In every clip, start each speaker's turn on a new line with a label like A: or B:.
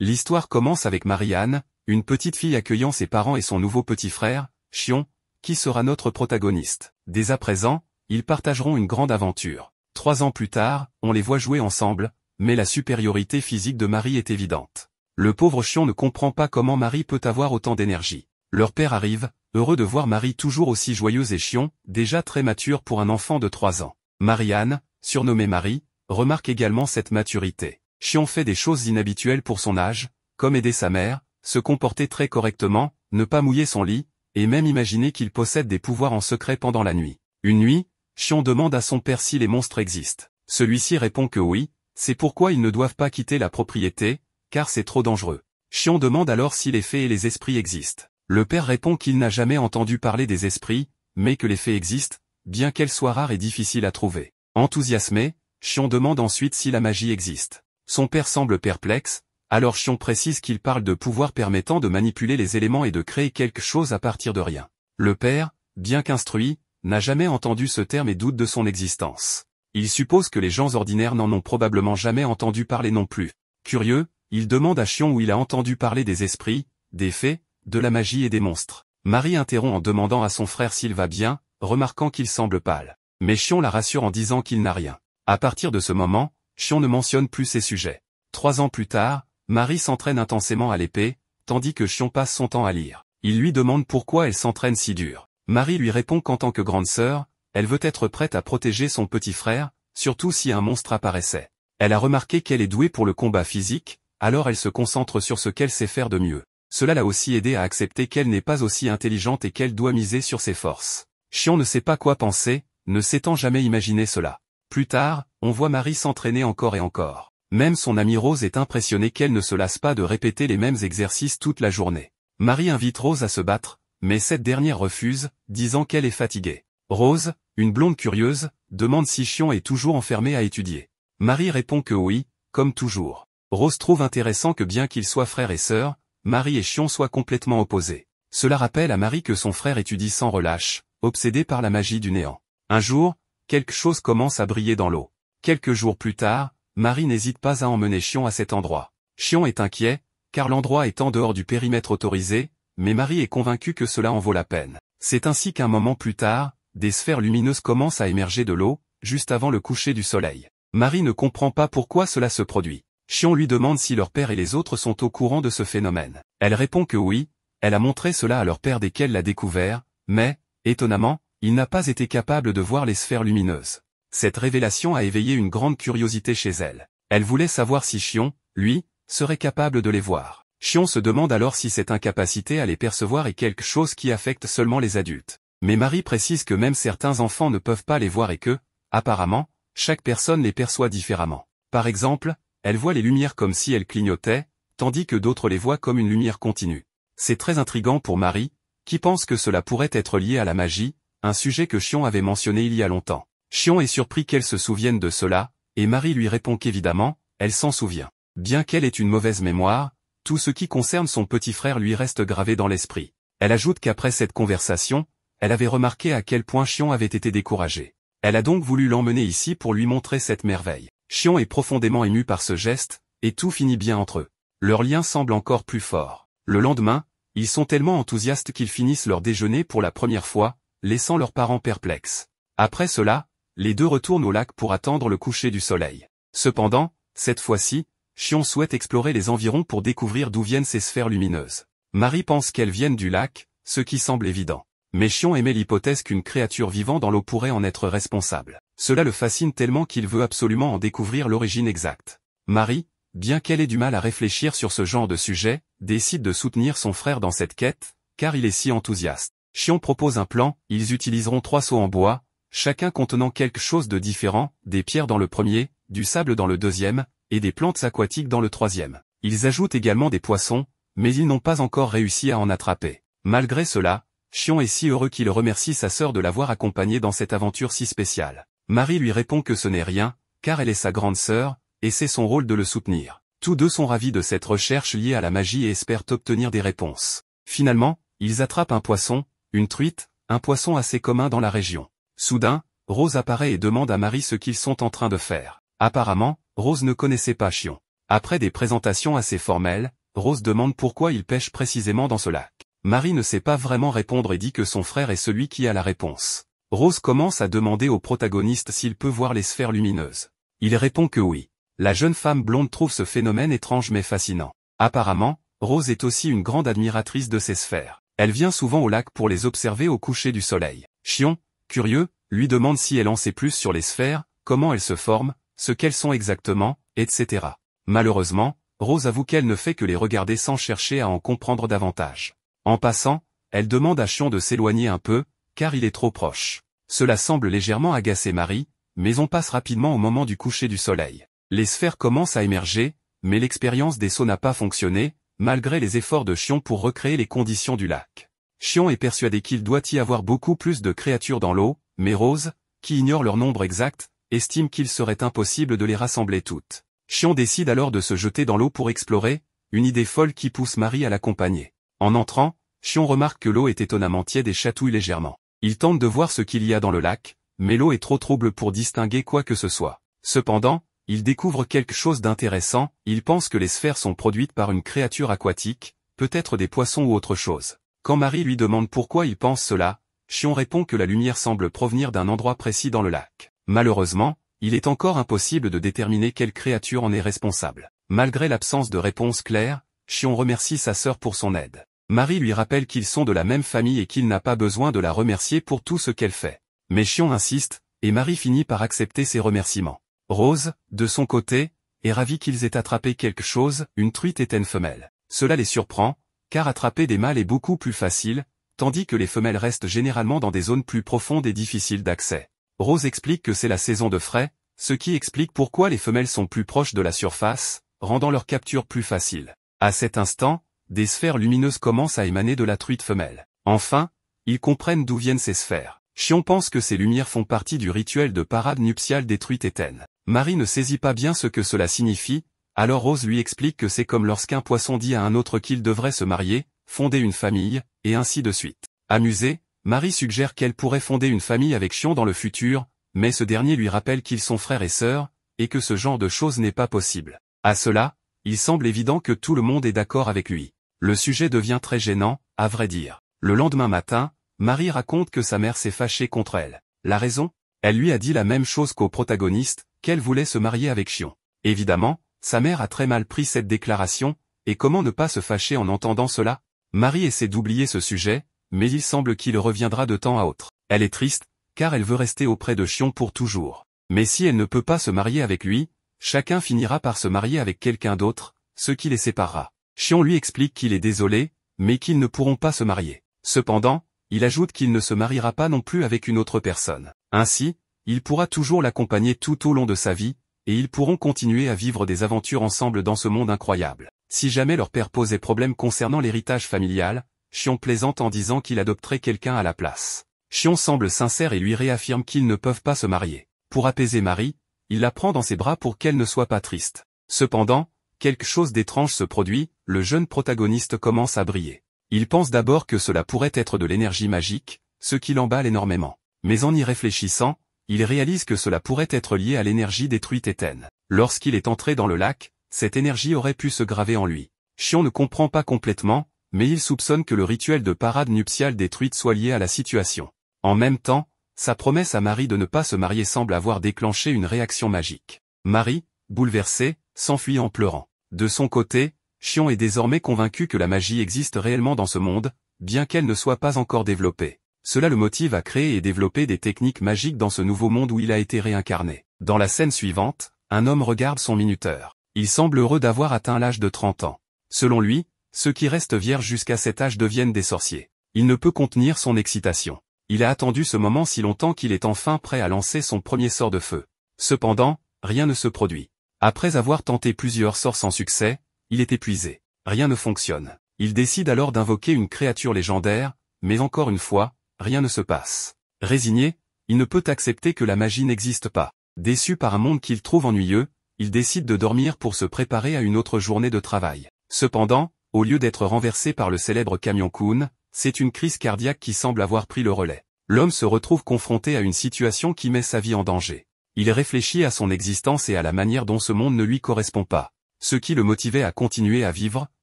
A: L'histoire commence avec Marie-Anne, une petite fille accueillant ses parents et son nouveau petit frère, Chion, qui sera notre protagoniste. Dès à présent, ils partageront une grande aventure. 3 ans plus tard, on les voit jouer ensemble, mais la supériorité physique de Marie est évidente. Le pauvre Chion ne comprend pas comment Marie peut avoir autant d'énergie. Leur père arrive, heureux de voir Marie toujours aussi joyeuse et Chion, déjà très mature pour un enfant de 3 ans. Marie-Anne, surnommée Marie, remarque également cette maturité. Chion fait des choses inhabituelles pour son âge, comme aider sa mère, se comporter très correctement, ne pas mouiller son lit, et même imaginer qu'il possède des pouvoirs en secret pendant la nuit. Une nuit, Chion demande à son père si les monstres existent. Celui-ci répond que oui, c'est pourquoi ils ne doivent pas quitter la propriété, car c'est trop dangereux. Chion demande alors si les fées et les esprits existent. Le père répond qu'il n'a jamais entendu parler des esprits, mais que les fées existent, bien qu'elles soient rares et difficiles à trouver. Enthousiasmé, Chion demande ensuite si la magie existe. Son père semble perplexe, alors Chion précise qu'il parle de pouvoirs permettant de manipuler les éléments et de créer quelque chose à partir de rien. Le père, bien qu'instruit, n'a jamais entendu ce terme et doute de son existence. Il suppose que les gens ordinaires n'en ont probablement jamais entendu parler non plus. Curieux, il demande à Chion où il a entendu parler des esprits, des fées, de la magie et des monstres. Marie interrompt en demandant à son frère s'il va bien, remarquant qu'il semble pâle. Mais Chion la rassure en disant qu'il n'a rien. À partir de ce moment, Chion ne mentionne plus ces sujets. 3 ans plus tard, Marie s'entraîne intensément à l'épée, tandis que Chion passe son temps à lire. Il lui demande pourquoi elle s'entraîne si dur. Marie lui répond qu'en tant que grande sœur, elle veut être prête à protéger son petit frère, surtout si un monstre apparaissait. Elle a remarqué qu'elle est douée pour le combat physique, alors elle se concentre sur ce qu'elle sait faire de mieux. Cela l'a aussi aidée à accepter qu'elle n'est pas aussi intelligente et qu'elle doit miser sur ses forces. Chion ne sait pas quoi penser, ne s'étant jamais imaginé cela. Plus tard, on voit Marie s'entraîner encore et encore. Même son amie Rose est impressionnée qu'elle ne se lasse pas de répéter les mêmes exercices toute la journée. Marie invite Rose à se battre, mais cette dernière refuse, disant qu'elle est fatiguée. Rose, une blonde curieuse, demande si Chion est toujours enfermé à étudier. Marie répond que oui, comme toujours. Rose trouve intéressant que bien qu'ils soient frères et sœurs, Marie et Chion soient complètement opposés. Cela rappelle à Marie que son frère étudie sans relâche, obsédé par la magie du néant. Un jour, quelque chose commence à briller dans l'eau. Quelques jours plus tard, Marie n'hésite pas à emmener Chion à cet endroit. Chion est inquiet, car l'endroit est en dehors du périmètre autorisé, mais Marie est convaincue que cela en vaut la peine. C'est ainsi qu'un moment plus tard, des sphères lumineuses commencent à émerger de l'eau, juste avant le coucher du soleil. Marie ne comprend pas pourquoi cela se produit. Chion lui demande si leur père et les autres sont au courant de ce phénomène. Elle répond que oui, elle a montré cela à leur père dès qu'elle l'a découvert, mais, étonnamment, il n'a pas été capable de voir les sphères lumineuses. Cette révélation a éveillé une grande curiosité chez elle. Elle voulait savoir si Chion, lui, serait capable de les voir. Chion se demande alors si cette incapacité à les percevoir est quelque chose qui affecte seulement les adultes. Mais Marie précise que même certains enfants ne peuvent pas les voir et que, apparemment, chaque personne les perçoit différemment. Par exemple, elle voit les lumières comme si elles clignotaient, tandis que d'autres les voient comme une lumière continue. C'est très intriguant pour Marie, qui pense que cela pourrait être lié à la magie, un sujet que Chion avait mentionné il y a longtemps. Chion est surpris qu'elle se souvienne de cela, et Marie lui répond qu'évidemment, elle s'en souvient. Bien qu'elle ait une mauvaise mémoire, tout ce qui concerne son petit frère lui reste gravé dans l'esprit. Elle ajoute qu'après cette conversation, elle avait remarqué à quel point Chion avait été découragé. Elle a donc voulu l'emmener ici pour lui montrer cette merveille. Chion est profondément ému par ce geste, et tout finit bien entre eux. Leur lien semble encore plus fort. Le lendemain, ils sont tellement enthousiastes qu'ils finissent leur déjeuner pour la première fois, laissant leurs parents perplexes. Après cela, les deux retournent au lac pour attendre le coucher du soleil. Cependant, cette fois-ci, Chion souhaite explorer les environs pour découvrir d'où viennent ces sphères lumineuses. Marie pense qu'elles viennent du lac, ce qui semble évident. Mais Chion émet l'hypothèse qu'une créature vivant dans l'eau pourrait en être responsable. Cela le fascine tellement qu'il veut absolument en découvrir l'origine exacte. Marie, bien qu'elle ait du mal à réfléchir sur ce genre de sujet, décide de soutenir son frère dans cette quête, car il est si enthousiaste. Chion propose un plan, ils utiliseront 3 seaux en bois, chacun contenant quelque chose de différent, des pierres dans le premier, du sable dans le deuxième, et des plantes aquatiques dans le troisième. Ils ajoutent également des poissons, mais ils n'ont pas encore réussi à en attraper. Malgré cela, Chion est si heureux qu'il remercie sa sœur de l'avoir accompagné dans cette aventure si spéciale. Marie lui répond que ce n'est rien, car elle est sa grande sœur, et c'est son rôle de le soutenir. Tous deux sont ravis de cette recherche liée à la magie et espèrent obtenir des réponses. Finalement, ils attrapent un poisson, une truite, un poisson assez commun dans la région. Soudain, Rose apparaît et demande à Marie ce qu'ils sont en train de faire. Apparemment, Rose ne connaissait pas Chion. Après des présentations assez formelles, Rose demande pourquoi il pêche précisément dans ce lac. Marie ne sait pas vraiment répondre et dit que son frère est celui qui a la réponse. Rose commence à demander au protagoniste s'il peut voir les sphères lumineuses. Il répond que oui. La jeune femme blonde trouve ce phénomène étrange mais fascinant. Apparemment, Rose est aussi une grande admiratrice de ces sphères. Elle vient souvent au lac pour les observer au coucher du soleil. Chion, curieux, lui demande si elle en sait plus sur les sphères, comment elles se forment, ce qu'elles sont exactement, etc. Malheureusement, Rose avoue qu'elle ne fait que les regarder sans chercher à en comprendre davantage. En passant, elle demande à Chion de s'éloigner un peu, car il est trop proche. Cela semble légèrement agacer Marie, mais on passe rapidement au moment du coucher du soleil. Les sphères commencent à émerger, mais l'expérience des sauts n'a pas fonctionné, malgré les efforts de Chion pour recréer les conditions du lac. Chion est persuadé qu'il doit y avoir beaucoup plus de créatures dans l'eau, mais Rose, qui ignore leur nombre exact, estime qu'il serait impossible de les rassembler toutes. Chion décide alors de se jeter dans l'eau pour explorer, une idée folle qui pousse Marie à l'accompagner. En entrant, Chion remarque que l'eau est étonnamment tiède et chatouille légèrement. Il tente de voir ce qu'il y a dans le lac, mais l'eau est trop trouble pour distinguer quoi que ce soit. Cependant, il découvre quelque chose d'intéressant, il pense que les sphères sont produites par une créature aquatique, peut-être des poissons ou autre chose. Quand Marie lui demande pourquoi il pense cela, Chion répond que la lumière semble provenir d'un endroit précis dans le lac. Malheureusement, il est encore impossible de déterminer quelle créature en est responsable. Malgré l'absence de réponse claire, Chion remercie sa sœur pour son aide. Marie lui rappelle qu'ils sont de la même famille et qu'il n'a pas besoin de la remercier pour tout ce qu'elle fait. Mais Chion insiste, et Marie finit par accepter ses remerciements. Rose, de son côté, est ravie qu'ils aient attrapé quelque chose, une truite était une femelle. Cela les surprend, car attraper des mâles est beaucoup plus facile, tandis que les femelles restent généralement dans des zones plus profondes et difficiles d'accès. Rose explique que c'est la saison de frai, ce qui explique pourquoi les femelles sont plus proches de la surface, rendant leur capture plus facile. À cet instant, des sphères lumineuses commencent à émaner de la truite femelle. Enfin, ils comprennent d'où viennent ces sphères. Chion pense que ces lumières font partie du rituel de parade nuptiale des truites étaines. Marie ne saisit pas bien ce que cela signifie, alors Rose lui explique que c'est comme lorsqu'un poisson dit à un autre qu'il devrait se marier, fonder une famille, et ainsi de suite. Amusée, Marie suggère qu'elle pourrait fonder une famille avec Chion dans le futur, mais ce dernier lui rappelle qu'ils sont frères et sœurs, et que ce genre de choses n'est pas possible. À cela, il semble évident que tout le monde est d'accord avec lui. Le sujet devient très gênant, à vrai dire. Le lendemain matin, Marie raconte que sa mère s'est fâchée contre elle. La raison? Elle lui a dit la même chose qu'au protagoniste, qu'elle voulait se marier avec Chion. Évidemment, sa mère a très mal pris cette déclaration, et comment ne pas se fâcher en entendant cela? Marie essaie d'oublier ce sujet, mais il semble qu'il reviendra de temps à autre. Elle est triste, car elle veut rester auprès de Chion pour toujours. Mais si elle ne peut pas se marier avec lui, chacun finira par se marier avec quelqu'un d'autre, ce qui les séparera. Chion lui explique qu'il est désolé, mais qu'ils ne pourront pas se marier. Cependant, il ajoute qu'il ne se mariera pas non plus avec une autre personne. Ainsi, il pourra toujours l'accompagner tout au long de sa vie, et ils pourront continuer à vivre des aventures ensemble dans ce monde incroyable. Si jamais leur père posait problème concernant l'héritage familial, Chion plaisante en disant qu'il adopterait quelqu'un à la place. Chion semble sincère et lui réaffirme qu'ils ne peuvent pas se marier. Pour apaiser Marie, il la prend dans ses bras pour qu'elle ne soit pas triste. Cependant, quelque chose d'étrange se produit, le jeune protagoniste commence à briller. Il pense d'abord que cela pourrait être de l'énergie magique, ce qui l'emballe énormément. Mais en y réfléchissant, il réalise que cela pourrait être lié à l'énergie des truites étaines. Lorsqu'il est entré dans le lac, cette énergie aurait pu se graver en lui. Chion ne comprend pas complètement, mais il soupçonne que le rituel de parade nuptiale des truites soit lié à la situation. En même temps, sa promesse à Marie de ne pas se marier semble avoir déclenché une réaction magique. Marie, bouleversée, s'enfuit en pleurant. De son côté, Chion est désormais convaincu que la magie existe réellement dans ce monde, bien qu'elle ne soit pas encore développée. Cela le motive à créer et développer des techniques magiques dans ce nouveau monde où il a été réincarné. Dans la scène suivante, un homme regarde son minuteur. Il semble heureux d'avoir atteint l'âge de 30 ans. Selon lui, ceux qui restent vierges jusqu'à cet âge deviennent des sorciers. Il ne peut contenir son excitation. Il a attendu ce moment si longtemps qu'il est enfin prêt à lancer son premier sort de feu. Cependant, rien ne se produit. Après avoir tenté plusieurs sorts sans succès, il est épuisé. Rien ne fonctionne. Il décide alors d'invoquer une créature légendaire, mais encore une fois, rien ne se passe. Résigné, il ne peut accepter que la magie n'existe pas. Déçu par un monde qu'il trouve ennuyeux, il décide de dormir pour se préparer à une autre journée de travail. Cependant, au lieu d'être renversé par le célèbre camion Kun, c'est une crise cardiaque qui semble avoir pris le relais. L'homme se retrouve confronté à une situation qui met sa vie en danger. Il réfléchit à son existence et à la manière dont ce monde ne lui correspond pas. Ce qui le motivait à continuer à vivre,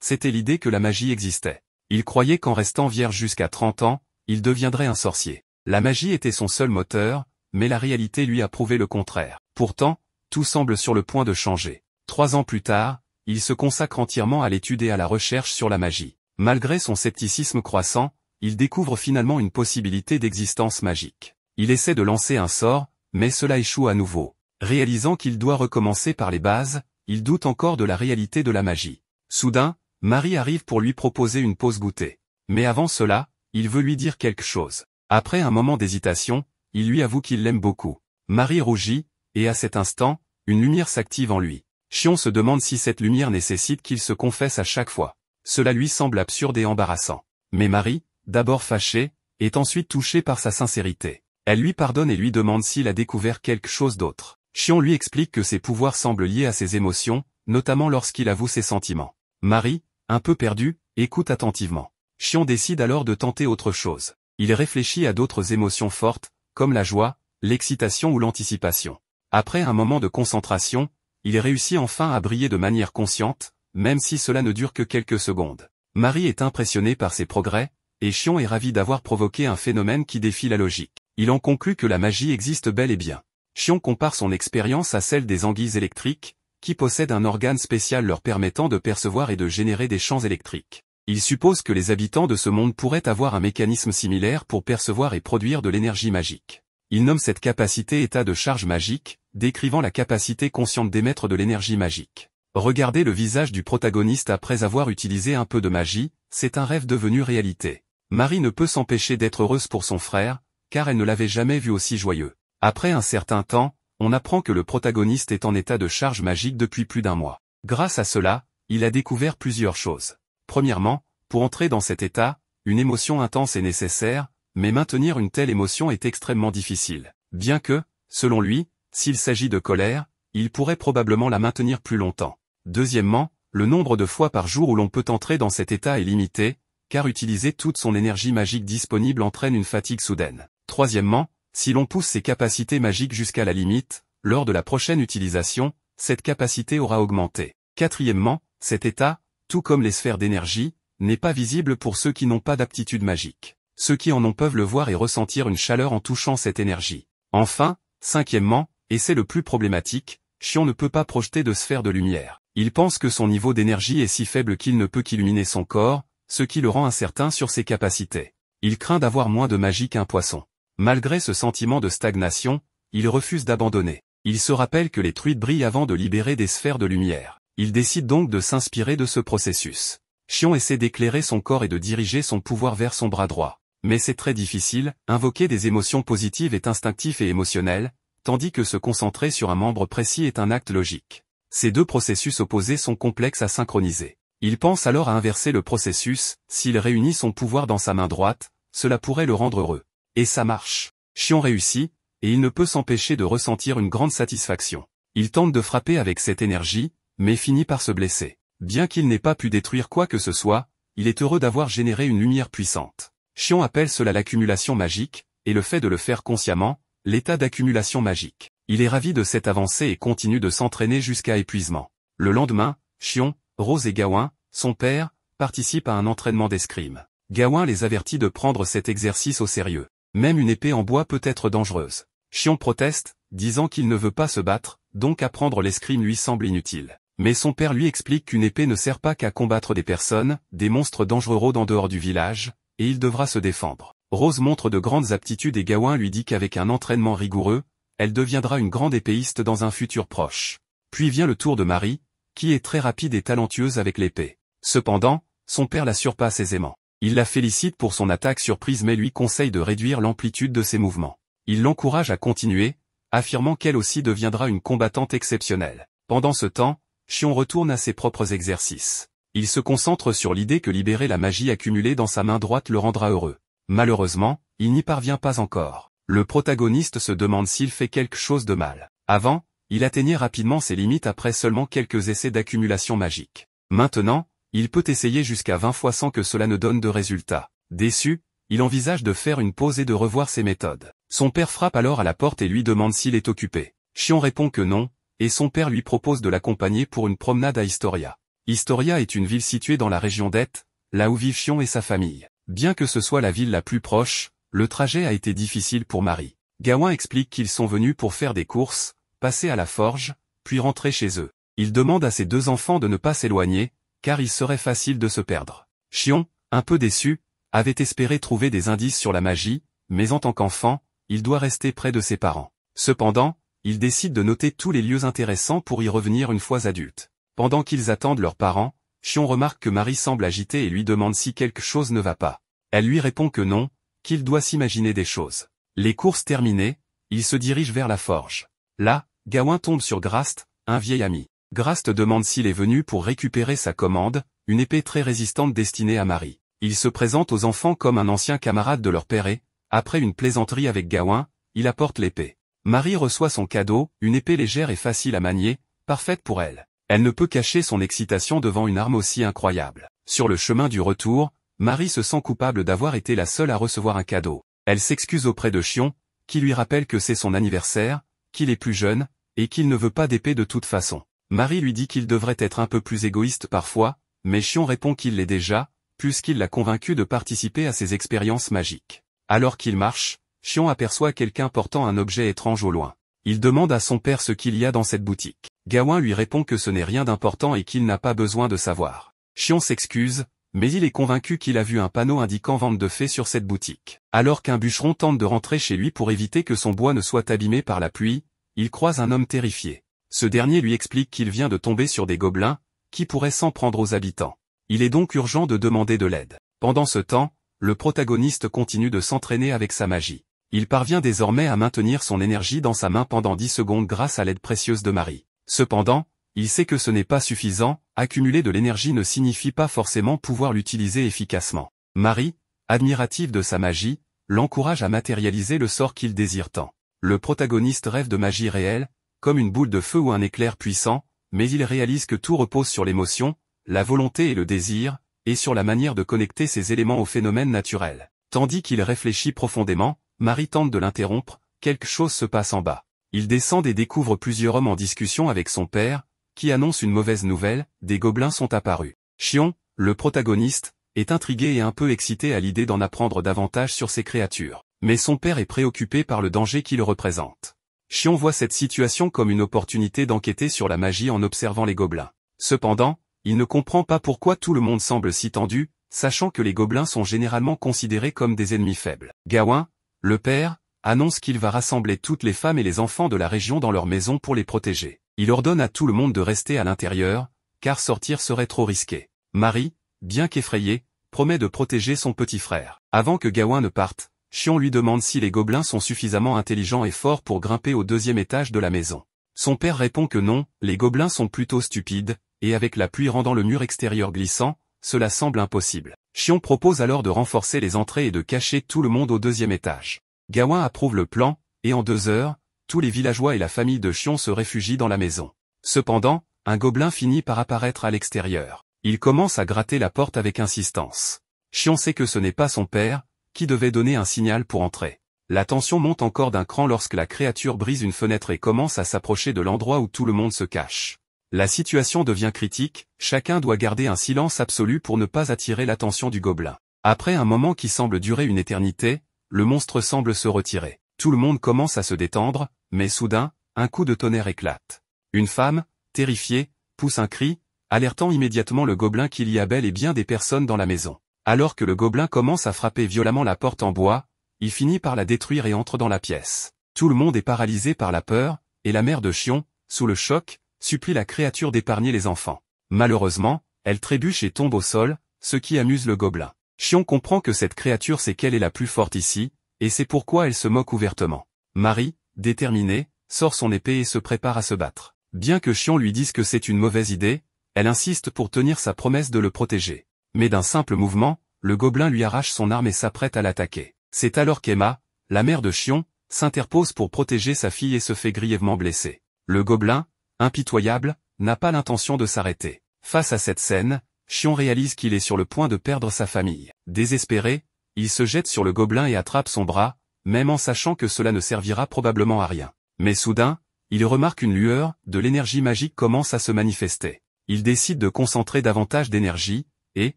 A: c'était l'idée que la magie existait. Il croyait qu'en restant vierge jusqu'à 30 ans, il deviendrait un sorcier. La magie était son seul moteur, mais la réalité lui a prouvé le contraire. Pourtant, tout semble sur le point de changer. 3 ans plus tard, il se consacre entièrement à l'étude et à la recherche sur la magie. Malgré son scepticisme croissant, il découvre finalement une possibilité d'existence magique. Il essaie de lancer un sort, mais cela échoue à nouveau. Réalisant qu'il doit recommencer par les bases, il doute encore de la réalité de la magie. Soudain, Marie arrive pour lui proposer une pause goûter. Mais avant cela, il veut lui dire quelque chose. Après un moment d'hésitation, il lui avoue qu'il l'aime beaucoup. Marie rougit, et à cet instant, une lumière s'active en lui. Xion se demande si cette lumière nécessite qu'il se confesse à chaque fois. Cela lui semble absurde et embarrassant. Mais Marie, d'abord fâchée, est ensuite touchée par sa sincérité. Elle lui pardonne et lui demande s'il a découvert quelque chose d'autre. Xion lui explique que ses pouvoirs semblent liés à ses émotions, notamment lorsqu'il avoue ses sentiments. Marie, un peu perdue, écoute attentivement. Xion décide alors de tenter autre chose. Il réfléchit à d'autres émotions fortes, comme la joie, l'excitation ou l'anticipation. Après un moment de concentration, il réussit enfin à briller de manière consciente, même si cela ne dure que quelques secondes. Marie est impressionnée par ses progrès, et Xion est ravi d'avoir provoqué un phénomène qui défie la logique. Il en conclut que la magie existe bel et bien. Xion compare son expérience à celle des anguilles électriques, qui possèdent un organe spécial leur permettant de percevoir et de générer des champs électriques. Il suppose que les habitants de ce monde pourraient avoir un mécanisme similaire pour percevoir et produire de l'énergie magique. Il nomme cette capacité état de charge magique, décrivant la capacité consciente d'émettre de l'énergie magique. Regardez le visage du protagoniste après avoir utilisé un peu de magie, c'est un rêve devenu réalité. Marie ne peut s'empêcher d'être heureuse pour son frère, car elle ne l'avait jamais vu aussi joyeux. Après un certain temps, on apprend que le protagoniste est en état de charge magique depuis plus d'1 mois. Grâce à cela, il a découvert plusieurs choses. Premièrement, pour entrer dans cet état, une émotion intense est nécessaire, mais maintenir une telle émotion est extrêmement difficile. Bien que, selon lui, s'il s'agit de colère, il pourrait probablement la maintenir plus longtemps. Deuxièmement, le nombre de fois par jour où l'on peut entrer dans cet état est limité, car utiliser toute son énergie magique disponible entraîne une fatigue soudaine. Troisièmement, si l'on pousse ses capacités magiques jusqu'à la limite, lors de la prochaine utilisation, cette capacité aura augmenté. Quatrièmement, cet état, tout comme les sphères d'énergie, n'est pas visible pour ceux qui n'ont pas d'aptitude magique. Ceux qui en ont peuvent le voir et ressentir une chaleur en touchant cette énergie. Enfin, cinquièmement, et c'est le plus problématique, Xion ne peut pas projeter de sphère de lumière. Il pense que son niveau d'énergie est si faible qu'il ne peut qu'illuminer son corps, ce qui le rend incertain sur ses capacités. Il craint d'avoir moins de magie qu'un poisson. Malgré ce sentiment de stagnation, il refuse d'abandonner. Il se rappelle que les truites brillent avant de libérer des sphères de lumière. Il décide donc de s'inspirer de ce processus. Xion essaie d'éclairer son corps et de diriger son pouvoir vers son bras droit. Mais c'est très difficile, invoquer des émotions positives est instinctif et émotionnel, tandis que se concentrer sur un membre précis est un acte logique. Ces deux processus opposés sont complexes à synchroniser. Il pense alors à inverser le processus, s'il réunit son pouvoir dans sa main droite, cela pourrait le rendre heureux. Et ça marche. Xion réussit, et il ne peut s'empêcher de ressentir une grande satisfaction. Il tente de frapper avec cette énergie, mais finit par se blesser. Bien qu'il n'ait pas pu détruire quoi que ce soit, il est heureux d'avoir généré une lumière puissante. Xion appelle cela l'accumulation magique, et le fait de le faire consciemment, l'état d'accumulation magique. Il est ravi de cette avancée et continue de s'entraîner jusqu'à épuisement. Le lendemain, Xion, Rose et Gawain, son père, participent à un entraînement d'escrime. Gawain les avertit de prendre cet exercice au sérieux. Même une épée en bois peut être dangereuse. Xion proteste, disant qu'il ne veut pas se battre, donc apprendre l'escrime lui semble inutile. Mais son père lui explique qu'une épée ne sert pas qu'à combattre des personnes, des monstres dangereux rôdent en dehors du village, et il devra se défendre. Rose montre de grandes aptitudes et Gawain lui dit qu'avec un entraînement rigoureux, elle deviendra une grande épéiste dans un futur proche. Puis vient le tour de Marie, qui est très rapide et talentueuse avec l'épée. Cependant, son père la surpasse aisément. Il la félicite pour son attaque surprise mais lui conseille de réduire l'amplitude de ses mouvements. Il l'encourage à continuer, affirmant qu'elle aussi deviendra une combattante exceptionnelle. Pendant ce temps, Xion retourne à ses propres exercices. Il se concentre sur l'idée que libérer la magie accumulée dans sa main droite le rendra heureux. Malheureusement, il n'y parvient pas encore. Le protagoniste se demande s'il fait quelque chose de mal. Avant, il atteignait rapidement ses limites après seulement quelques essais d'accumulation magique. Maintenant, il peut essayer jusqu'à 20 fois sans que cela ne donne de résultat. Déçu, il envisage de faire une pause et de revoir ses méthodes. Son père frappe alors à la porte et lui demande s'il est occupé. Xion répond que non, et son père lui propose de l'accompagner pour une promenade à Historia. Historia est une ville située dans la région d'Heth, là où vivent Xion et sa famille. Bien que ce soit la ville la plus proche, le trajet a été difficile pour Marie. Gawain explique qu'ils sont venus pour faire des courses, passer à la forge, puis rentrer chez eux. Il demande à ses deux enfants de ne pas s'éloigner, car il serait facile de se perdre. Xion, un peu déçu, avait espéré trouver des indices sur la magie, mais en tant qu'enfant, il doit rester près de ses parents. Cependant, il décide de noter tous les lieux intéressants pour y revenir une fois adulte. Pendant qu'ils attendent leurs parents, Xion remarque que Marie semble agitée et lui demande si quelque chose ne va pas. Elle lui répond que non, qu'il doit s'imaginer des choses. Les courses terminées, il se dirige vers la forge. Là, Gawain tombe sur Grast, un vieil ami. Grast demande s'il est venu pour récupérer sa commande, une épée très résistante destinée à Marie. Il se présente aux enfants comme un ancien camarade de leur père et, après une plaisanterie avec Gawain, il apporte l'épée. Marie reçoit son cadeau, une épée légère et facile à manier, parfaite pour elle. Elle ne peut cacher son excitation devant une arme aussi incroyable. Sur le chemin du retour, Marie se sent coupable d'avoir été la seule à recevoir un cadeau. Elle s'excuse auprès de Xion, qui lui rappelle que c'est son anniversaire, qu'il est plus jeune, et qu'il ne veut pas d'épée de toute façon. Marie lui dit qu'il devrait être un peu plus égoïste parfois, mais Xion répond qu'il l'est déjà, puisqu'il l'a convaincu de participer à ses expériences magiques. Alors qu'il marche, Xion aperçoit quelqu'un portant un objet étrange au loin. Il demande à son père ce qu'il y a dans cette boutique. Gawain lui répond que ce n'est rien d'important et qu'il n'a pas besoin de savoir. Xion s'excuse, mais il est convaincu qu'il a vu un panneau indiquant vente de fées sur cette boutique. Alors qu'un bûcheron tente de rentrer chez lui pour éviter que son bois ne soit abîmé par la pluie, il croise un homme terrifié. Ce dernier lui explique qu'il vient de tomber sur des gobelins, qui pourraient s'en prendre aux habitants. Il est donc urgent de demander de l'aide. Pendant ce temps, le protagoniste continue de s'entraîner avec sa magie. Il parvient désormais à maintenir son énergie dans sa main pendant 10 secondes grâce à l'aide précieuse de Marie. Cependant, il sait que ce n'est pas suffisant, accumuler de l'énergie ne signifie pas forcément pouvoir l'utiliser efficacement. Marie, admirative de sa magie, l'encourage à matérialiser le sort qu'il désire tant. Le protagoniste rêve de magie réelle, comme une boule de feu ou un éclair puissant, mais il réalise que tout repose sur l'émotion, la volonté et le désir, et sur la manière de connecter ces éléments aux phénomènes naturels. Tandis qu'il réfléchit profondément, Marie tente de l'interrompre, quelque chose se passe en bas. Il descend et découvre plusieurs hommes en discussion avec son père, qui annonce une mauvaise nouvelle, des gobelins sont apparus. Xion, le protagoniste, est intrigué et un peu excité à l'idée d'en apprendre davantage sur ces créatures. Mais son père est préoccupé par le danger qu'ils représentent. Xion voit cette situation comme une opportunité d'enquêter sur la magie en observant les gobelins. Cependant, il ne comprend pas pourquoi tout le monde semble si tendu, sachant que les gobelins sont généralement considérés comme des ennemis faibles. Gawain, le père, annonce qu'il va rassembler toutes les femmes et les enfants de la région dans leur maison pour les protéger. Il ordonne à tout le monde de rester à l'intérieur, car sortir serait trop risqué. Marie, bien qu'effrayée, promet de protéger son petit frère. Avant que Gawain ne parte, Xion lui demande si les gobelins sont suffisamment intelligents et forts pour grimper au 2e étage de la maison. Son père répond que non, les gobelins sont plutôt stupides, et avec la pluie rendant le mur extérieur glissant, cela semble impossible. Xion propose alors de renforcer les entrées et de cacher tout le monde au 2e étage. Gawain approuve le plan, et en 2 heures, tous les villageois et la famille de Xion se réfugient dans la maison. Cependant, un gobelin finit par apparaître à l'extérieur. Il commence à gratter la porte avec insistance. Xion sait que ce n'est pas son père, qui devait donner un signal pour entrer. La tension monte encore d'un cran lorsque la créature brise une fenêtre et commence à s'approcher de l'endroit où tout le monde se cache. La situation devient critique, chacun doit garder un silence absolu pour ne pas attirer l'attention du gobelin. Après un moment qui semble durer une éternité, le monstre semble se retirer. Tout le monde commence à se détendre, mais soudain, un coup de tonnerre éclate. Une femme, terrifiée, pousse un cri, alertant immédiatement le gobelin qu'il y a bel et bien des personnes dans la maison. Alors que le gobelin commence à frapper violemment la porte en bois, il finit par la détruire et entre dans la pièce. Tout le monde est paralysé par la peur, et la mère de Xion, sous le choc, supplie la créature d'épargner les enfants. Malheureusement, elle trébuche et tombe au sol, ce qui amuse le gobelin. Xion comprend que cette créature sait qu'elle est la plus forte ici, et c'est pourquoi elle se moque ouvertement. Marie, déterminée, sort son épée et se prépare à se battre. Bien que Xion lui dise que c'est une mauvaise idée, elle insiste pour tenir sa promesse de le protéger. Mais d'un simple mouvement, le gobelin lui arrache son arme et s'apprête à l'attaquer. C'est alors qu'Emma, la mère de Xion, s'interpose pour protéger sa fille et se fait grièvement blesser. Le gobelin, impitoyable, n'a pas l'intention de s'arrêter. Face à cette scène, Xion réalise qu'il est sur le point de perdre sa famille. Désespéré, il se jette sur le gobelin et attrape son bras, même en sachant que cela ne servira probablement à rien. Mais soudain, il remarque une lueur, de l'énergie magique commence à se manifester. Il décide de concentrer davantage d'énergie, et,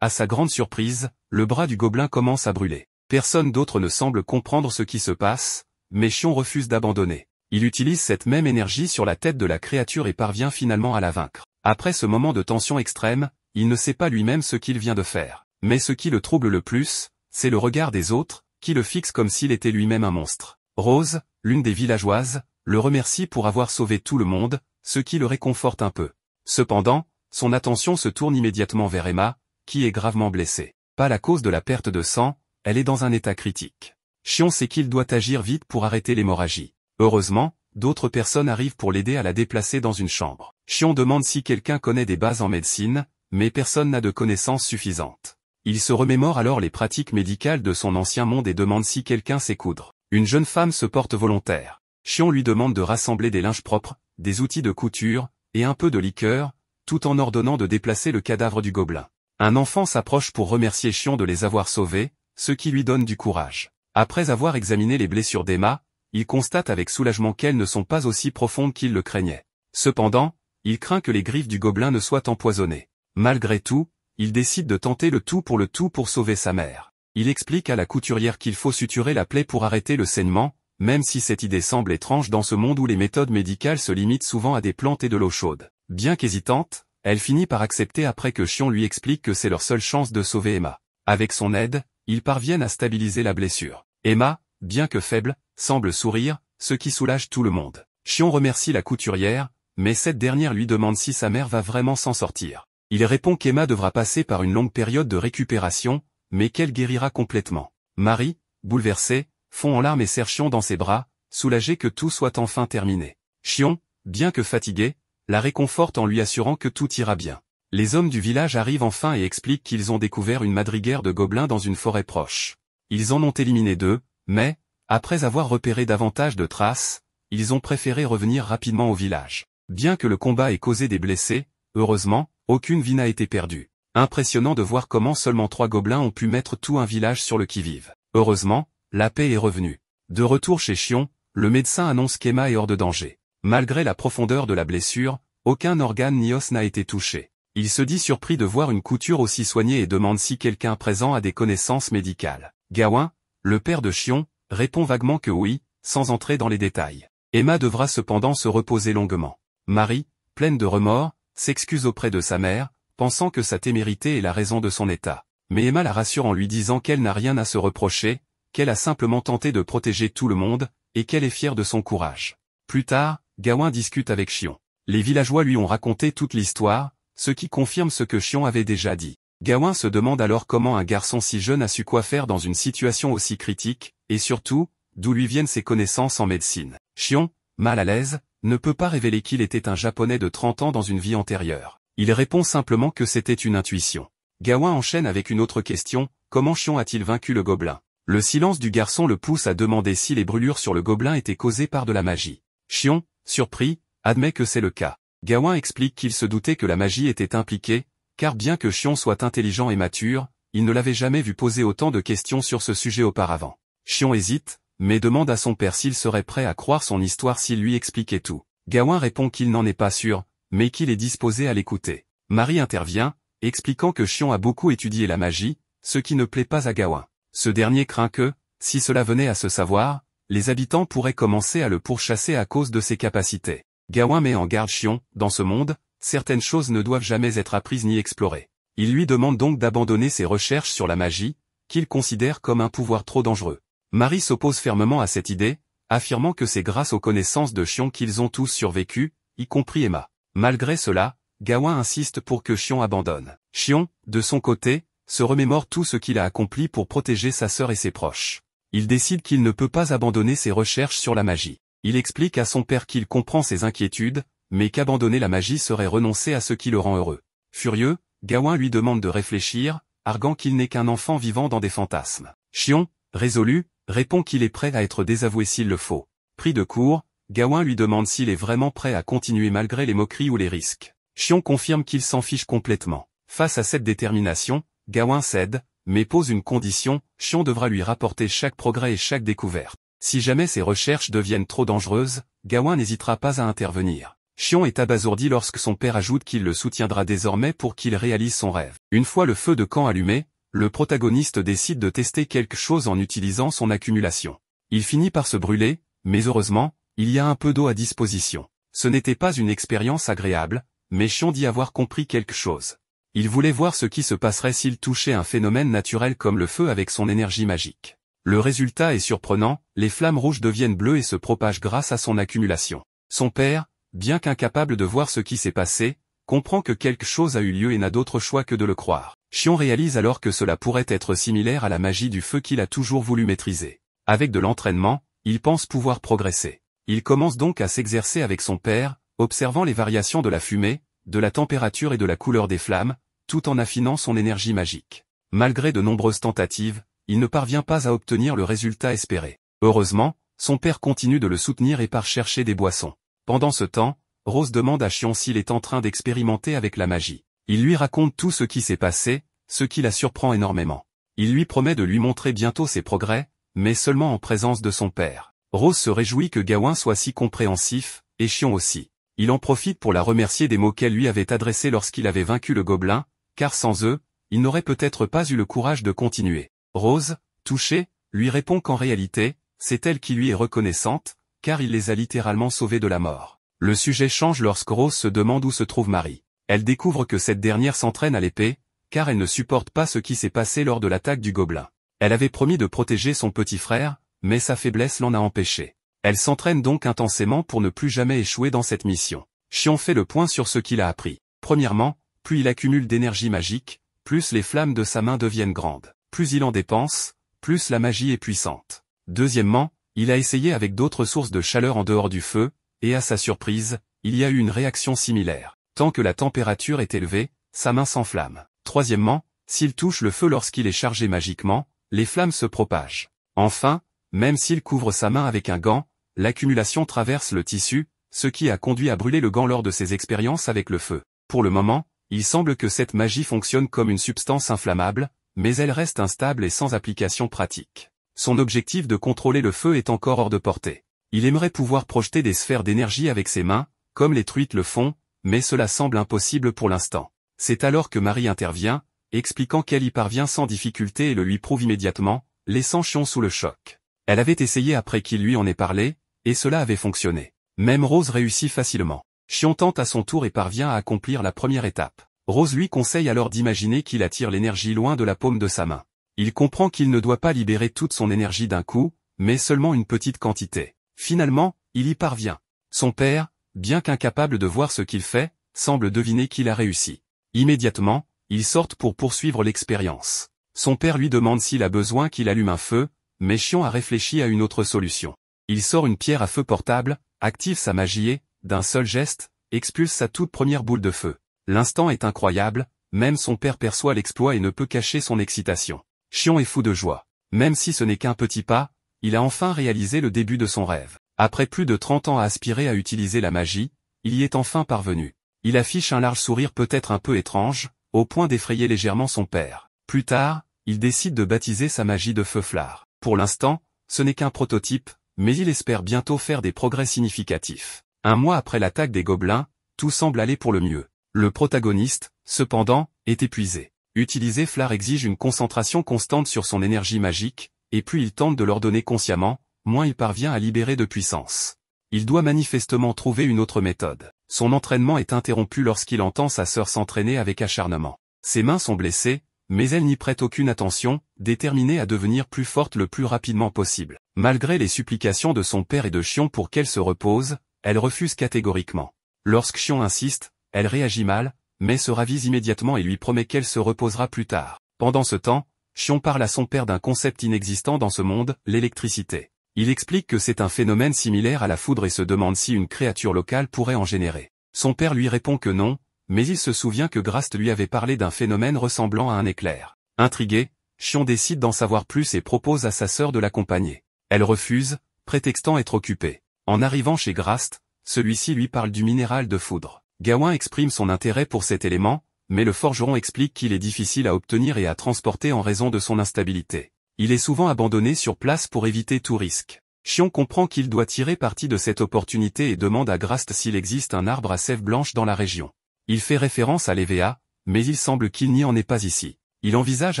A: à sa grande surprise, le bras du gobelin commence à brûler. Personne d'autre ne semble comprendre ce qui se passe, mais Xion refuse d'abandonner. Il utilise cette même énergie sur la tête de la créature et parvient finalement à la vaincre. Après ce moment de tension extrême, il ne sait pas lui-même ce qu'il vient de faire. Mais ce qui le trouble le plus, c'est le regard des autres, qui le fixent comme s'il était lui-même un monstre. Rose, l'une des villageoises, le remercie pour avoir sauvé tout le monde, ce qui le réconforte un peu. Cependant, son attention se tourne immédiatement vers Emma, qui est gravement blessée. Pas la cause de la perte de sang, elle est dans un état critique. Xion sait qu'il doit agir vite pour arrêter l'hémorragie. Heureusement, d'autres personnes arrivent pour l'aider à la déplacer dans une chambre. Xion demande si quelqu'un connaît des bases en médecine, mais personne n'a de connaissances suffisantes. Il se remémore alors les pratiques médicales de son ancien monde et demande si quelqu'un sait coudre. Une jeune femme se porte volontaire. Xion lui demande de rassembler des linges propres, des outils de couture, et un peu de liqueur, tout en ordonnant de déplacer le cadavre du gobelin. Un enfant s'approche pour remercier Xion de les avoir sauvés, ce qui lui donne du courage. Après avoir examiné les blessures d'Emma, il constate avec soulagement qu'elles ne sont pas aussi profondes qu'il le craignait. Cependant, il craint que les griffes du gobelin ne soient empoisonnées. Malgré tout, il décide de tenter le tout pour sauver sa mère. Il explique à la couturière qu'il faut suturer la plaie pour arrêter le saignement, même si cette idée semble étrange dans ce monde où les méthodes médicales se limitent souvent à des plantes et de l'eau chaude. Bien qu'hésitante, elle finit par accepter après que Xion lui explique que c'est leur seule chance de sauver Emma. Avec son aide, ils parviennent à stabiliser la blessure. Emma, bien que faible, semble sourire, ce qui soulage tout le monde. Xion remercie la couturière, mais cette dernière lui demande si sa mère va vraiment s'en sortir. Il répond qu'Emma devra passer par une longue période de récupération, mais qu'elle guérira complètement. Marie, bouleversée, fond en larmes et serre Xion dans ses bras, soulagée que tout soit enfin terminé. Xion, bien que fatigué, la réconforte en lui assurant que tout ira bien. Les hommes du village arrivent enfin et expliquent qu'ils ont découvert une madriguère de gobelins dans une forêt proche. Ils en ont éliminé 2, mais, après avoir repéré davantage de traces, ils ont préféré revenir rapidement au village. Bien que le combat ait causé des blessés, heureusement, aucune vie n'a été perdue. Impressionnant de voir comment seulement 3 gobelins ont pu mettre tout un village sur le qui-vive. Heureusement, la paix est revenue. De retour chez Xion, le médecin annonce qu'Emma est hors de danger. Malgré la profondeur de la blessure, aucun organe ni os n'a été touché. Il se dit surpris de voir une couture aussi soignée et demande si quelqu'un présent a des connaissances médicales. Gawain, le père de Xion, répond vaguement que oui, sans entrer dans les détails. Emma devra cependant se reposer longuement. Marie, pleine de remords, s'excuse auprès de sa mère, pensant que sa témérité est la raison de son état. Mais Emma la rassure en lui disant qu'elle n'a rien à se reprocher, qu'elle a simplement tenté de protéger tout le monde, et qu'elle est fière de son courage. Plus tard, Gawain discute avec Xion. Les villageois lui ont raconté toute l'histoire, ce qui confirme ce que Xion avait déjà dit. Gawain se demande alors comment un garçon si jeune a su quoi faire dans une situation aussi critique, et surtout, d'où lui viennent ses connaissances en médecine. Xion, mal à l'aise, ne peut pas révéler qu'il était un Japonais de 30 ans dans une vie antérieure. Il répond simplement que c'était une intuition. Gawain enchaîne avec une autre question, comment Xion a-t-il vaincu le gobelin? Le silence du garçon le pousse à demander si les brûlures sur le gobelin étaient causées par de la magie. Xion, surpris, admet que c'est le cas. Gawain explique qu'il se doutait que la magie était impliquée, car bien que Xion soit intelligent et mature, il ne l'avait jamais vu poser autant de questions sur ce sujet auparavant. Xion hésite, mais demande à son père s'il serait prêt à croire son histoire s'il lui expliquait tout. Gawain répond qu'il n'en est pas sûr, mais qu'il est disposé à l'écouter. Marie intervient, expliquant que Xion a beaucoup étudié la magie, ce qui ne plaît pas à Gawain. Ce dernier craint que, si cela venait à se savoir, les habitants pourraient commencer à le pourchasser à cause de ses capacités. Gawain met en garde Xion, dans ce monde, certaines choses ne doivent jamais être apprises ni explorées. Il lui demande donc d'abandonner ses recherches sur la magie, qu'il considère comme un pouvoir trop dangereux. Marie s'oppose fermement à cette idée, affirmant que c'est grâce aux connaissances de Xion qu'ils ont tous survécu, y compris Emma. Malgré cela, Gawain insiste pour que Xion abandonne. Xion, de son côté, se remémore tout ce qu'il a accompli pour protéger sa sœur et ses proches. Il décide qu'il ne peut pas abandonner ses recherches sur la magie. Il explique à son père qu'il comprend ses inquiétudes, mais qu'abandonner la magie serait renoncer à ce qui le rend heureux. Furieux, Gawain lui demande de réfléchir, arguant qu'il n'est qu'un enfant vivant dans des fantasmes. Xion, résolu, répond qu'il est prêt à être désavoué s'il le faut. Pris de court, Gawain lui demande s'il est vraiment prêt à continuer malgré les moqueries ou les risques. Xion confirme qu'il s'en fiche complètement. Face à cette détermination, Gawain cède, mais pose une condition, Xion devra lui rapporter chaque progrès et chaque découverte. Si jamais ses recherches deviennent trop dangereuses, Gawain n'hésitera pas à intervenir. Xion est abasourdi lorsque son père ajoute qu'il le soutiendra désormais pour qu'il réalise son rêve. Une fois le feu de camp allumé, le protagoniste décide de tester quelque chose en utilisant son accumulation. Il finit par se brûler, mais heureusement, il y a un peu d'eau à disposition. Ce n'était pas une expérience agréable, mais Xion dit avoir compris quelque chose. Il voulait voir ce qui se passerait s'il touchait un phénomène naturel comme le feu avec son énergie magique. Le résultat est surprenant, les flammes rouges deviennent bleues et se propagent grâce à son accumulation. Son père, bien qu'incapable de voir ce qui s'est passé, comprend que quelque chose a eu lieu et n'a d'autre choix que de le croire. Xion réalise alors que cela pourrait être similaire à la magie du feu qu'il a toujours voulu maîtriser. Avec de l'entraînement, il pense pouvoir progresser. Il commence donc à s'exercer avec son père, observant les variations de la fumée, de la température et de la couleur des flammes, tout en affinant son énergie magique. Malgré de nombreuses tentatives, il ne parvient pas à obtenir le résultat espéré. Heureusement, son père continue de le soutenir et part chercher des boissons. Pendant ce temps, Rose demande à Xion s'il est en train d'expérimenter avec la magie. Il lui raconte tout ce qui s'est passé, ce qui la surprend énormément. Il lui promet de lui montrer bientôt ses progrès, mais seulement en présence de son père. Rose se réjouit que Gawain soit si compréhensif, et Xion aussi. Il en profite pour la remercier des mots qu'elle lui avait adressés lorsqu'il avait vaincu le gobelin, car sans eux, il n'aurait peut-être pas eu le courage de continuer. Rose, touchée, lui répond qu'en réalité, c'est elle qui lui est reconnaissante, car il les a littéralement sauvés de la mort. Le sujet change lorsque Rose se demande où se trouve Marie. Elle découvre que cette dernière s'entraîne à l'épée, car elle ne supporte pas ce qui s'est passé lors de l'attaque du gobelin. Elle avait promis de protéger son petit frère, mais sa faiblesse l'en a empêché. Elle s'entraîne donc intensément pour ne plus jamais échouer dans cette mission. Xion fait le point sur ce qu'il a appris. Premièrement, plus il accumule d'énergie magique, plus les flammes de sa main deviennent grandes. Plus il en dépense, plus la magie est puissante. Deuxièmement, il a essayé avec d'autres sources de chaleur en dehors du feu, et à sa surprise, il y a eu une réaction similaire. Tant que la température est élevée, sa main s'enflamme. Troisièmement, s'il touche le feu lorsqu'il est chargé magiquement, les flammes se propagent. Enfin, même s'il couvre sa main avec un gant, l'accumulation traverse le tissu, ce qui a conduit à brûler le gant lors de ses expériences avec le feu. Pour le moment, il semble que cette magie fonctionne comme une substance inflammable, mais elle reste instable et sans application pratique. Son objectif de contrôler le feu est encore hors de portée. Il aimerait pouvoir projeter des sphères d'énergie avec ses mains, comme les truites le font, mais cela semble impossible pour l'instant. C'est alors que Marie intervient, expliquant qu'elle y parvient sans difficulté et le lui prouve immédiatement, laissant Xion sous le choc. Elle avait essayé après qu'il lui en ait parlé, et cela avait fonctionné. Même Rose réussit facilement. Xion tente à son tour et parvient à accomplir la première étape. Rose lui conseille alors d'imaginer qu'il attire l'énergie loin de la paume de sa main. Il comprend qu'il ne doit pas libérer toute son énergie d'un coup, mais seulement une petite quantité. Finalement, il y parvient. Son père, bien qu'incapable de voir ce qu'il fait, semble deviner qu'il a réussi. Immédiatement, ils sortent pour poursuivre l'expérience. Son père lui demande s'il a besoin qu'il allume un feu, mais Xion a réfléchi à une autre solution. Il sort une pierre à feu portable, active sa magie et, d'un seul geste, expulse sa toute première boule de feu. L'instant est incroyable, même son père perçoit l'exploit et ne peut cacher son excitation. Xion est fou de joie. Même si ce n'est qu'un petit pas, il a enfin réalisé le début de son rêve. Après plus de 30 ans à aspirer à utiliser la magie, il y est enfin parvenu. Il affiche un large sourire peut-être un peu étrange, au point d'effrayer légèrement son père. Plus tard, il décide de baptiser sa magie de feu Flar. Pour l'instant, ce n'est qu'un prototype, mais il espère bientôt faire des progrès significatifs. Un mois après l'attaque des gobelins, tout semble aller pour le mieux. Le protagoniste, cependant, est épuisé. Utiliser Flar exige une concentration constante sur son énergie magique, et plus il tente de l'ordonner consciemment, moins il parvient à libérer de puissance. Il doit manifestement trouver une autre méthode. Son entraînement est interrompu lorsqu'il entend sa sœur s'entraîner avec acharnement. Ses mains sont blessées, mais elle n'y prête aucune attention, déterminée à devenir plus forte le plus rapidement possible. Malgré les supplications de son père et de Xion pour qu'elle se repose, elle refuse catégoriquement. Lorsque Xion insiste, elle réagit mal, mais se ravise immédiatement et lui promet qu'elle se reposera plus tard. Pendant ce temps, Xion parle à son père d'un concept inexistant dans ce monde, l'électricité. Il explique que c'est un phénomène similaire à la foudre et se demande si une créature locale pourrait en générer. Son père lui répond que non, mais il se souvient que Grast lui avait parlé d'un phénomène ressemblant à un éclair. Intrigué, Xion décide d'en savoir plus et propose à sa sœur de l'accompagner. Elle refuse, prétextant être occupée. En arrivant chez Grast, celui-ci lui parle du minéral de foudre. Gawain exprime son intérêt pour cet élément, mais le forgeron explique qu'il est difficile à obtenir et à transporter en raison de son instabilité. Il est souvent abandonné sur place pour éviter tout risque. Xion comprend qu'il doit tirer parti de cette opportunité et demande à Grast s'il existe un arbre à sève blanche dans la région. Il fait référence à l'EVA, mais il semble qu'il n'y en ait pas ici. Il envisage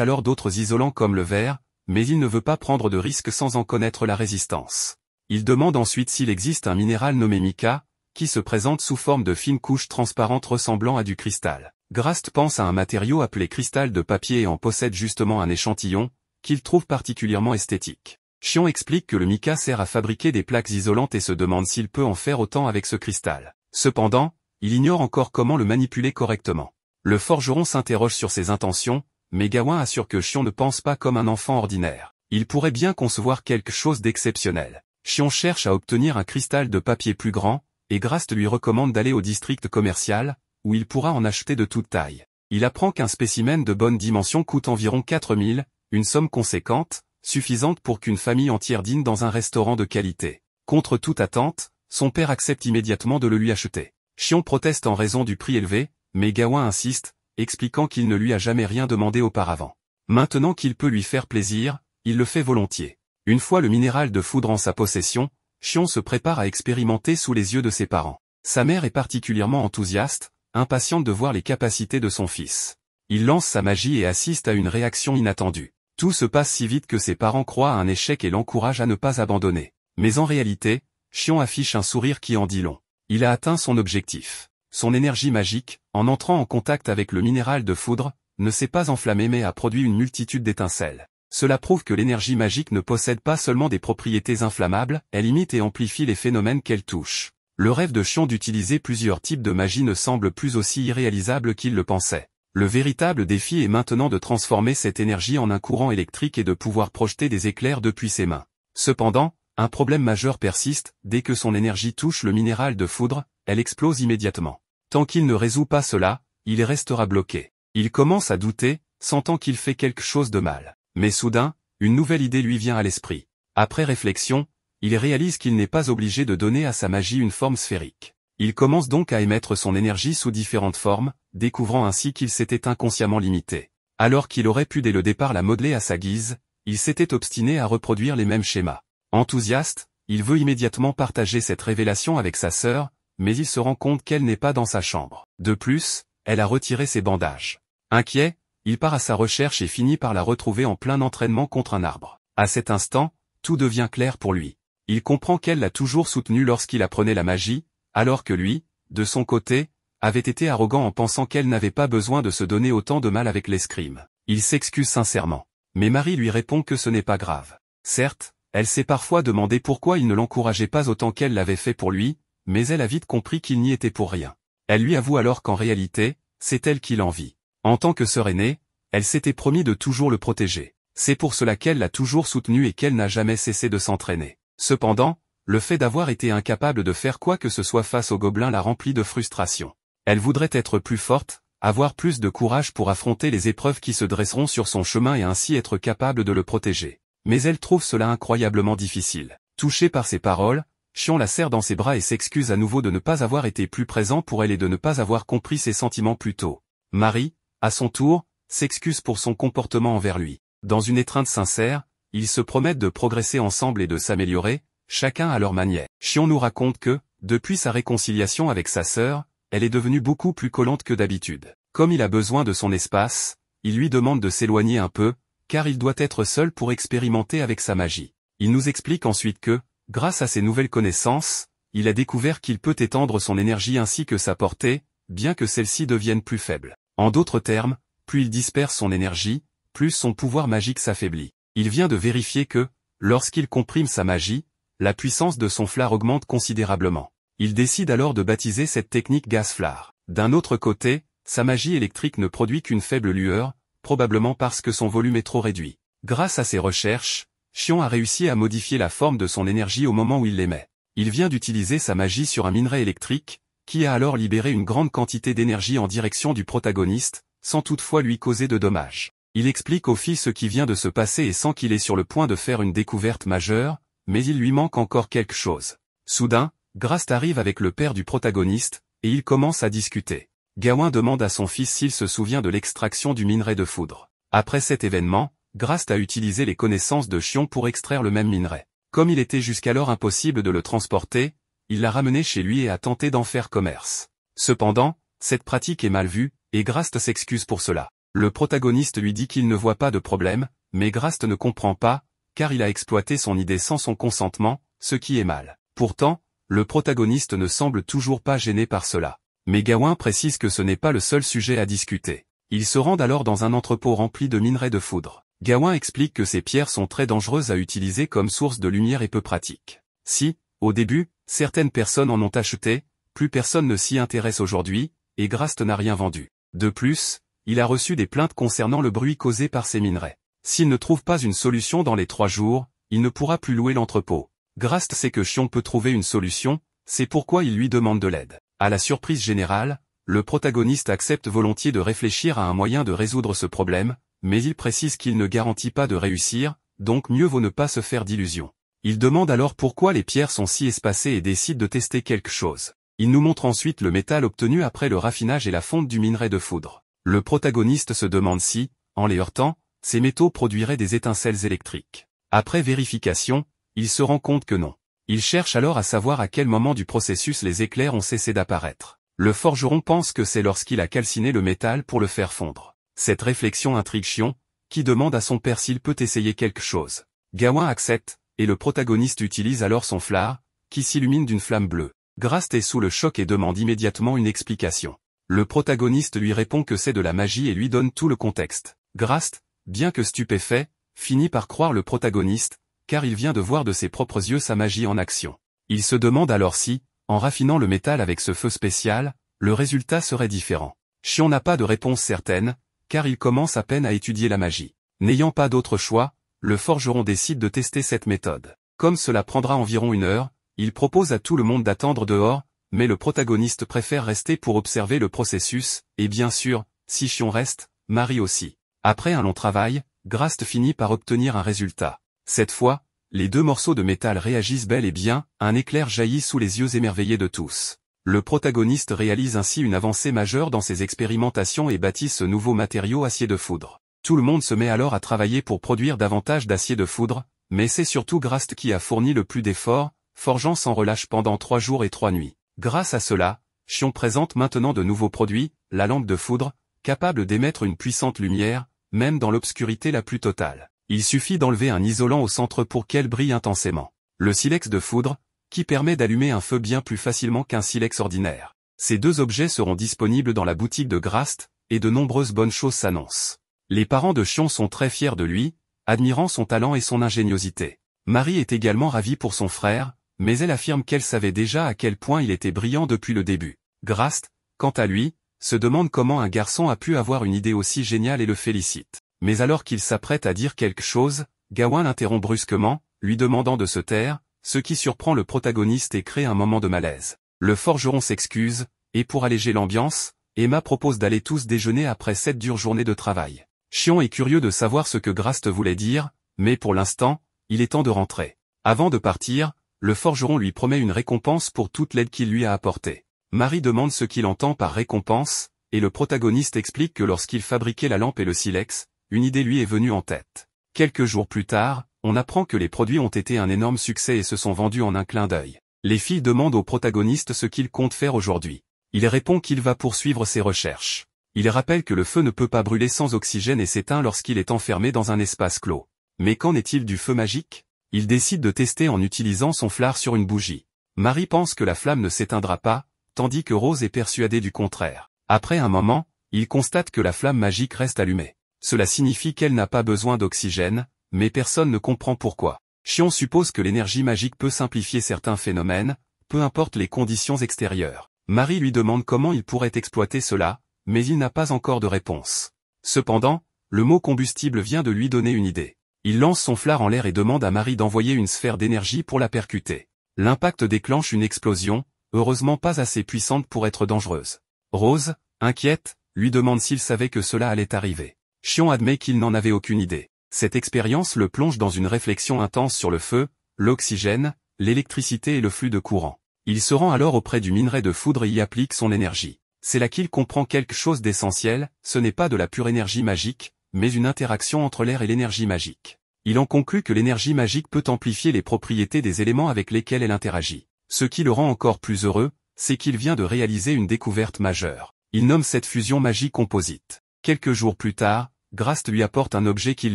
A: alors d'autres isolants comme le verre, mais il ne veut pas prendre de risques sans en connaître la résistance. Il demande ensuite s'il existe un minéral nommé mica, qui se présente sous forme de fines couches transparentes ressemblant à du cristal. Grast pense à un matériau appelé cristal de papier et en possède justement un échantillon, qu'il trouve particulièrement esthétique. Xion explique que le mica sert à fabriquer des plaques isolantes et se demande s'il peut en faire autant avec ce cristal. Cependant, il ignore encore comment le manipuler correctement. Le forgeron s'interroge sur ses intentions, mais Gawin assure que Xion ne pense pas comme un enfant ordinaire. Il pourrait bien concevoir quelque chose d'exceptionnel. Xion cherche à obtenir un cristal de papier plus grand, et Grast lui recommande d'aller au district commercial, où il pourra en acheter de toute taille. Il apprend qu'un spécimen de bonne dimension coûte environ 4000, une somme conséquente, suffisante pour qu'une famille entière dîne dans un restaurant de qualité. Contre toute attente, son père accepte immédiatement de le lui acheter. Xion proteste en raison du prix élevé, mais Gawin insiste, expliquant qu'il ne lui a jamais rien demandé auparavant. Maintenant qu'il peut lui faire plaisir, il le fait volontiers. Une fois le minéral de foudre en sa possession, Xion se prépare à expérimenter sous les yeux de ses parents. Sa mère est particulièrement enthousiaste, impatiente de voir les capacités de son fils. Il lance sa magie et assiste à une réaction inattendue. Tout se passe si vite que ses parents croient à un échec et l'encouragent à ne pas abandonner. Mais en réalité, Xion affiche un sourire qui en dit long. Il a atteint son objectif. Son énergie magique, en entrant en contact avec le minéral de foudre, ne s'est pas enflammée mais a produit une multitude d'étincelles. Cela prouve que l'énergie magique ne possède pas seulement des propriétés inflammables, elle imite et amplifie les phénomènes qu'elle touche. Le rêve de Xion d'utiliser plusieurs types de magie ne semble plus aussi irréalisable qu'il le pensait. Le véritable défi est maintenant de transformer cette énergie en un courant électrique et de pouvoir projeter des éclairs depuis ses mains. Cependant, un problème majeur persiste, dès que son énergie touche le minéral de foudre, elle explose immédiatement. Tant qu'il ne résout pas cela, il restera bloqué. Il commence à douter, sentant qu'il fait quelque chose de mal. Mais soudain, une nouvelle idée lui vient à l'esprit. Après réflexion, il réalise qu'il n'est pas obligé de donner à sa magie une forme sphérique. Il commence donc à émettre son énergie sous différentes formes, découvrant ainsi qu'il s'était inconsciemment limité. Alors qu'il aurait pu dès le départ la modeler à sa guise, il s'était obstiné à reproduire les mêmes schémas. Enthousiaste, il veut immédiatement partager cette révélation avec sa sœur, mais il se rend compte qu'elle n'est pas dans sa chambre. De plus, elle a retiré ses bandages. Inquiet, il part à sa recherche et finit par la retrouver en plein entraînement contre un arbre. À cet instant, tout devient clair pour lui. Il comprend qu'elle l'a toujours soutenu lorsqu'il apprenait la magie, alors que lui, de son côté, avait été arrogant en pensant qu'elle n'avait pas besoin de se donner autant de mal avec l'escrime. Il s'excuse sincèrement. Mais Marie lui répond que ce n'est pas grave. Certes, elle s'est parfois demandé pourquoi il ne l'encourageait pas autant qu'elle l'avait fait pour lui, mais elle a vite compris qu'il n'y était pour rien. Elle lui avoue alors qu'en réalité, c'est elle qui l'envie. En tant que sœur aînée, elle s'était promis de toujours le protéger. C'est pour cela qu'elle l'a toujours soutenu et qu'elle n'a jamais cessé de s'entraîner. Cependant, le fait d'avoir été incapable de faire quoi que ce soit face au gobelin la remplit de frustration. Elle voudrait être plus forte, avoir plus de courage pour affronter les épreuves qui se dresseront sur son chemin et ainsi être capable de le protéger. Mais elle trouve cela incroyablement difficile. Touchée par ses paroles, Xion la serre dans ses bras et s'excuse à nouveau de ne pas avoir été plus présent pour elle et de ne pas avoir compris ses sentiments plus tôt. Marie, à son tour, s'excuse pour son comportement envers lui. Dans une étreinte sincère, ils se promettent de progresser ensemble et de s'améliorer, chacun à leur manière. Xion nous raconte que, depuis sa réconciliation avec sa sœur, elle est devenue beaucoup plus collante que d'habitude. Comme il a besoin de son espace, il lui demande de s'éloigner un peu, car il doit être seul pour expérimenter avec sa magie. Il nous explique ensuite que, grâce à ses nouvelles connaissances, il a découvert qu'il peut étendre son énergie ainsi que sa portée, bien que celle-ci devienne plus faible. En d'autres termes, plus il disperse son énergie, plus son pouvoir magique s'affaiblit. Il vient de vérifier que, lorsqu'il comprime sa magie, la puissance de son flare augmente considérablement. Il décide alors de baptiser cette technique Gas Flare. D'un autre côté, sa magie électrique ne produit qu'une faible lueur, probablement parce que son volume est trop réduit. Grâce à ses recherches, Xion a réussi à modifier la forme de son énergie au moment où il l'émet. Il vient d'utiliser sa magie sur un minerai électrique, qui a alors libéré une grande quantité d'énergie en direction du protagoniste, sans toutefois lui causer de dommages. Il explique aux filles ce qui vient de se passer et sent qu'il est sur le point de faire une découverte majeure, mais il lui manque encore quelque chose. Soudain, Grast arrive avec le père du protagoniste, et ils commencent à discuter. Gawin demande à son fils s'il se souvient de l'extraction du minerai de foudre. Après cet événement, Grast a utilisé les connaissances de Xion pour extraire le même minerai. Comme il était jusqu'alors impossible de le transporter, il l'a ramené chez lui et a tenté d'en faire commerce. Cependant, cette pratique est mal vue, et Grast s'excuse pour cela. Le protagoniste lui dit qu'il ne voit pas de problème, mais Grast ne comprend pas, car il a exploité son idée sans son consentement, ce qui est mal. Pourtant, le protagoniste ne semble toujours pas gêné par cela. Mais Gawain précise que ce n'est pas le seul sujet à discuter. Ils se rendent alors dans un entrepôt rempli de minerais de foudre. Gawain explique que ces pierres sont très dangereuses à utiliser comme source de lumière et peu pratiques. Si, au début, certaines personnes en ont acheté, plus personne ne s'y intéresse aujourd'hui, et Grast n'a rien vendu. De plus, il a reçu des plaintes concernant le bruit causé par ces minerais. S'il ne trouve pas une solution dans les 3 jours, il ne pourra plus louer l'entrepôt. Grast sait que Chion peut trouver une solution, c'est pourquoi il lui demande de l'aide. À la surprise générale, le protagoniste accepte volontiers de réfléchir à un moyen de résoudre ce problème, mais il précise qu'il ne garantit pas de réussir, donc mieux vaut ne pas se faire d'illusions. Il demande alors pourquoi les pierres sont si espacées et décide de tester quelque chose. Il nous montre ensuite le métal obtenu après le raffinage et la fonte du minerai de foudre. Le protagoniste se demande si, en les heurtant, ces métaux produiraient des étincelles électriques. Après vérification, il se rend compte que non. Il cherche alors à savoir à quel moment du processus les éclairs ont cessé d'apparaître. Le forgeron pense que c'est lorsqu'il a calciné le métal pour le faire fondre. Cette réflexion intrigue Chion, qui demande à son père s'il peut essayer quelque chose. Gawain accepte, et le protagoniste utilise alors son flar, qui s'illumine d'une flamme bleue. Grast est sous le choc et demande immédiatement une explication. Le protagoniste lui répond que c'est de la magie et lui donne tout le contexte. Grast, bien que stupéfait, finit par croire le protagoniste, car il vient de voir de ses propres yeux sa magie en action. Il se demande alors si, en raffinant le métal avec ce feu spécial, le résultat serait différent. Chion n'a pas de réponse certaine, car il commence à peine à étudier la magie. N'ayant pas d'autre choix, le forgeron décide de tester cette méthode. Comme cela prendra environ 1 heure, il propose à tout le monde d'attendre dehors, mais le protagoniste préfère rester pour observer le processus, et bien sûr, si Chion reste, Marie aussi. Après un long travail, Grast finit par obtenir un résultat. Cette fois, les 2 morceaux de métal réagissent bel et bien, un éclair jaillit sous les yeux émerveillés de tous. Le protagoniste réalise ainsi une avancée majeure dans ses expérimentations et bâtit ce nouveau matériau acier de foudre. Tout le monde se met alors à travailler pour produire davantage d'acier de foudre, mais c'est surtout Grast qui a fourni le plus d'efforts, forgeant sans relâche pendant 3 jours et 3 nuits. Grâce à cela, Chion présente maintenant de nouveaux produits, la lampe de foudre, capable d'émettre une puissante lumière, même dans l'obscurité la plus totale. Il suffit d'enlever un isolant au centre pour qu'elle brille intensément. Le silex de foudre, qui permet d'allumer un feu bien plus facilement qu'un silex ordinaire. Ces 2 objets seront disponibles dans la boutique de Grast, et de nombreuses bonnes choses s'annoncent. Les parents de Chion sont très fiers de lui, admirant son talent et son ingéniosité. Marie est également ravie pour son frère, mais elle affirme qu'elle savait déjà à quel point il était brillant depuis le début. Grast, quant à lui, se demande comment un garçon a pu avoir une idée aussi géniale et le félicite. Mais alors qu'il s'apprête à dire quelque chose, Gawain l'interrompt brusquement, lui demandant de se taire, ce qui surprend le protagoniste et crée un moment de malaise. Le forgeron s'excuse, et pour alléger l'ambiance, Emma propose d'aller tous déjeuner après cette dure journée de travail. Chion est curieux de savoir ce que Grast voulait dire, mais pour l'instant, il est temps de rentrer. Avant de partir, le forgeron lui promet une récompense pour toute l'aide qu'il lui a apportée. Marie demande ce qu'il entend par récompense, et le protagoniste explique que lorsqu'il fabriquait la lampe et le silex, une idée lui est venue en tête. Quelques jours plus tard, on apprend que les produits ont été un énorme succès et se sont vendus en un clin d'œil. Les filles demandent au protagoniste ce qu'il compte faire aujourd'hui. Il répond qu'il va poursuivre ses recherches. Il rappelle que le feu ne peut pas brûler sans oxygène et s'éteint lorsqu'il est enfermé dans un espace clos. Mais qu'en est-il du feu magique? Il décide de tester en utilisant son flar sur une bougie. Marie pense que la flamme ne s'éteindra pas, tandis que Rose est persuadée du contraire. Après un moment, il constate que la flamme magique reste allumée. Cela signifie qu'elle n'a pas besoin d'oxygène, mais personne ne comprend pourquoi. Chion suppose que l'énergie magique peut simplifier certains phénomènes, peu importe les conditions extérieures. Marie lui demande comment il pourrait exploiter cela, mais il n'a pas encore de réponse. Cependant, le mot combustible vient de lui donner une idée. Il lance son flar en l'air et demande à Marie d'envoyer une sphère d'énergie pour la percuter. L'impact déclenche une explosion, heureusement pas assez puissante pour être dangereuse. Rose, inquiète, lui demande s'il savait que cela allait arriver. Chion admet qu'il n'en avait aucune idée. Cette expérience le plonge dans une réflexion intense sur le feu, l'oxygène, l'électricité et le flux de courant. Il se rend alors auprès du minerai de foudre et y applique son énergie. C'est là qu'il comprend quelque chose d'essentiel, ce n'est pas de la pure énergie magique, mais une interaction entre l'air et l'énergie magique. Il en conclut que l'énergie magique peut amplifier les propriétés des éléments avec lesquels elle interagit. Ce qui le rend encore plus heureux, c'est qu'il vient de réaliser une découverte majeure. Il nomme cette fusion magie composite. Quelques jours plus tard, Grast lui apporte un objet qu'il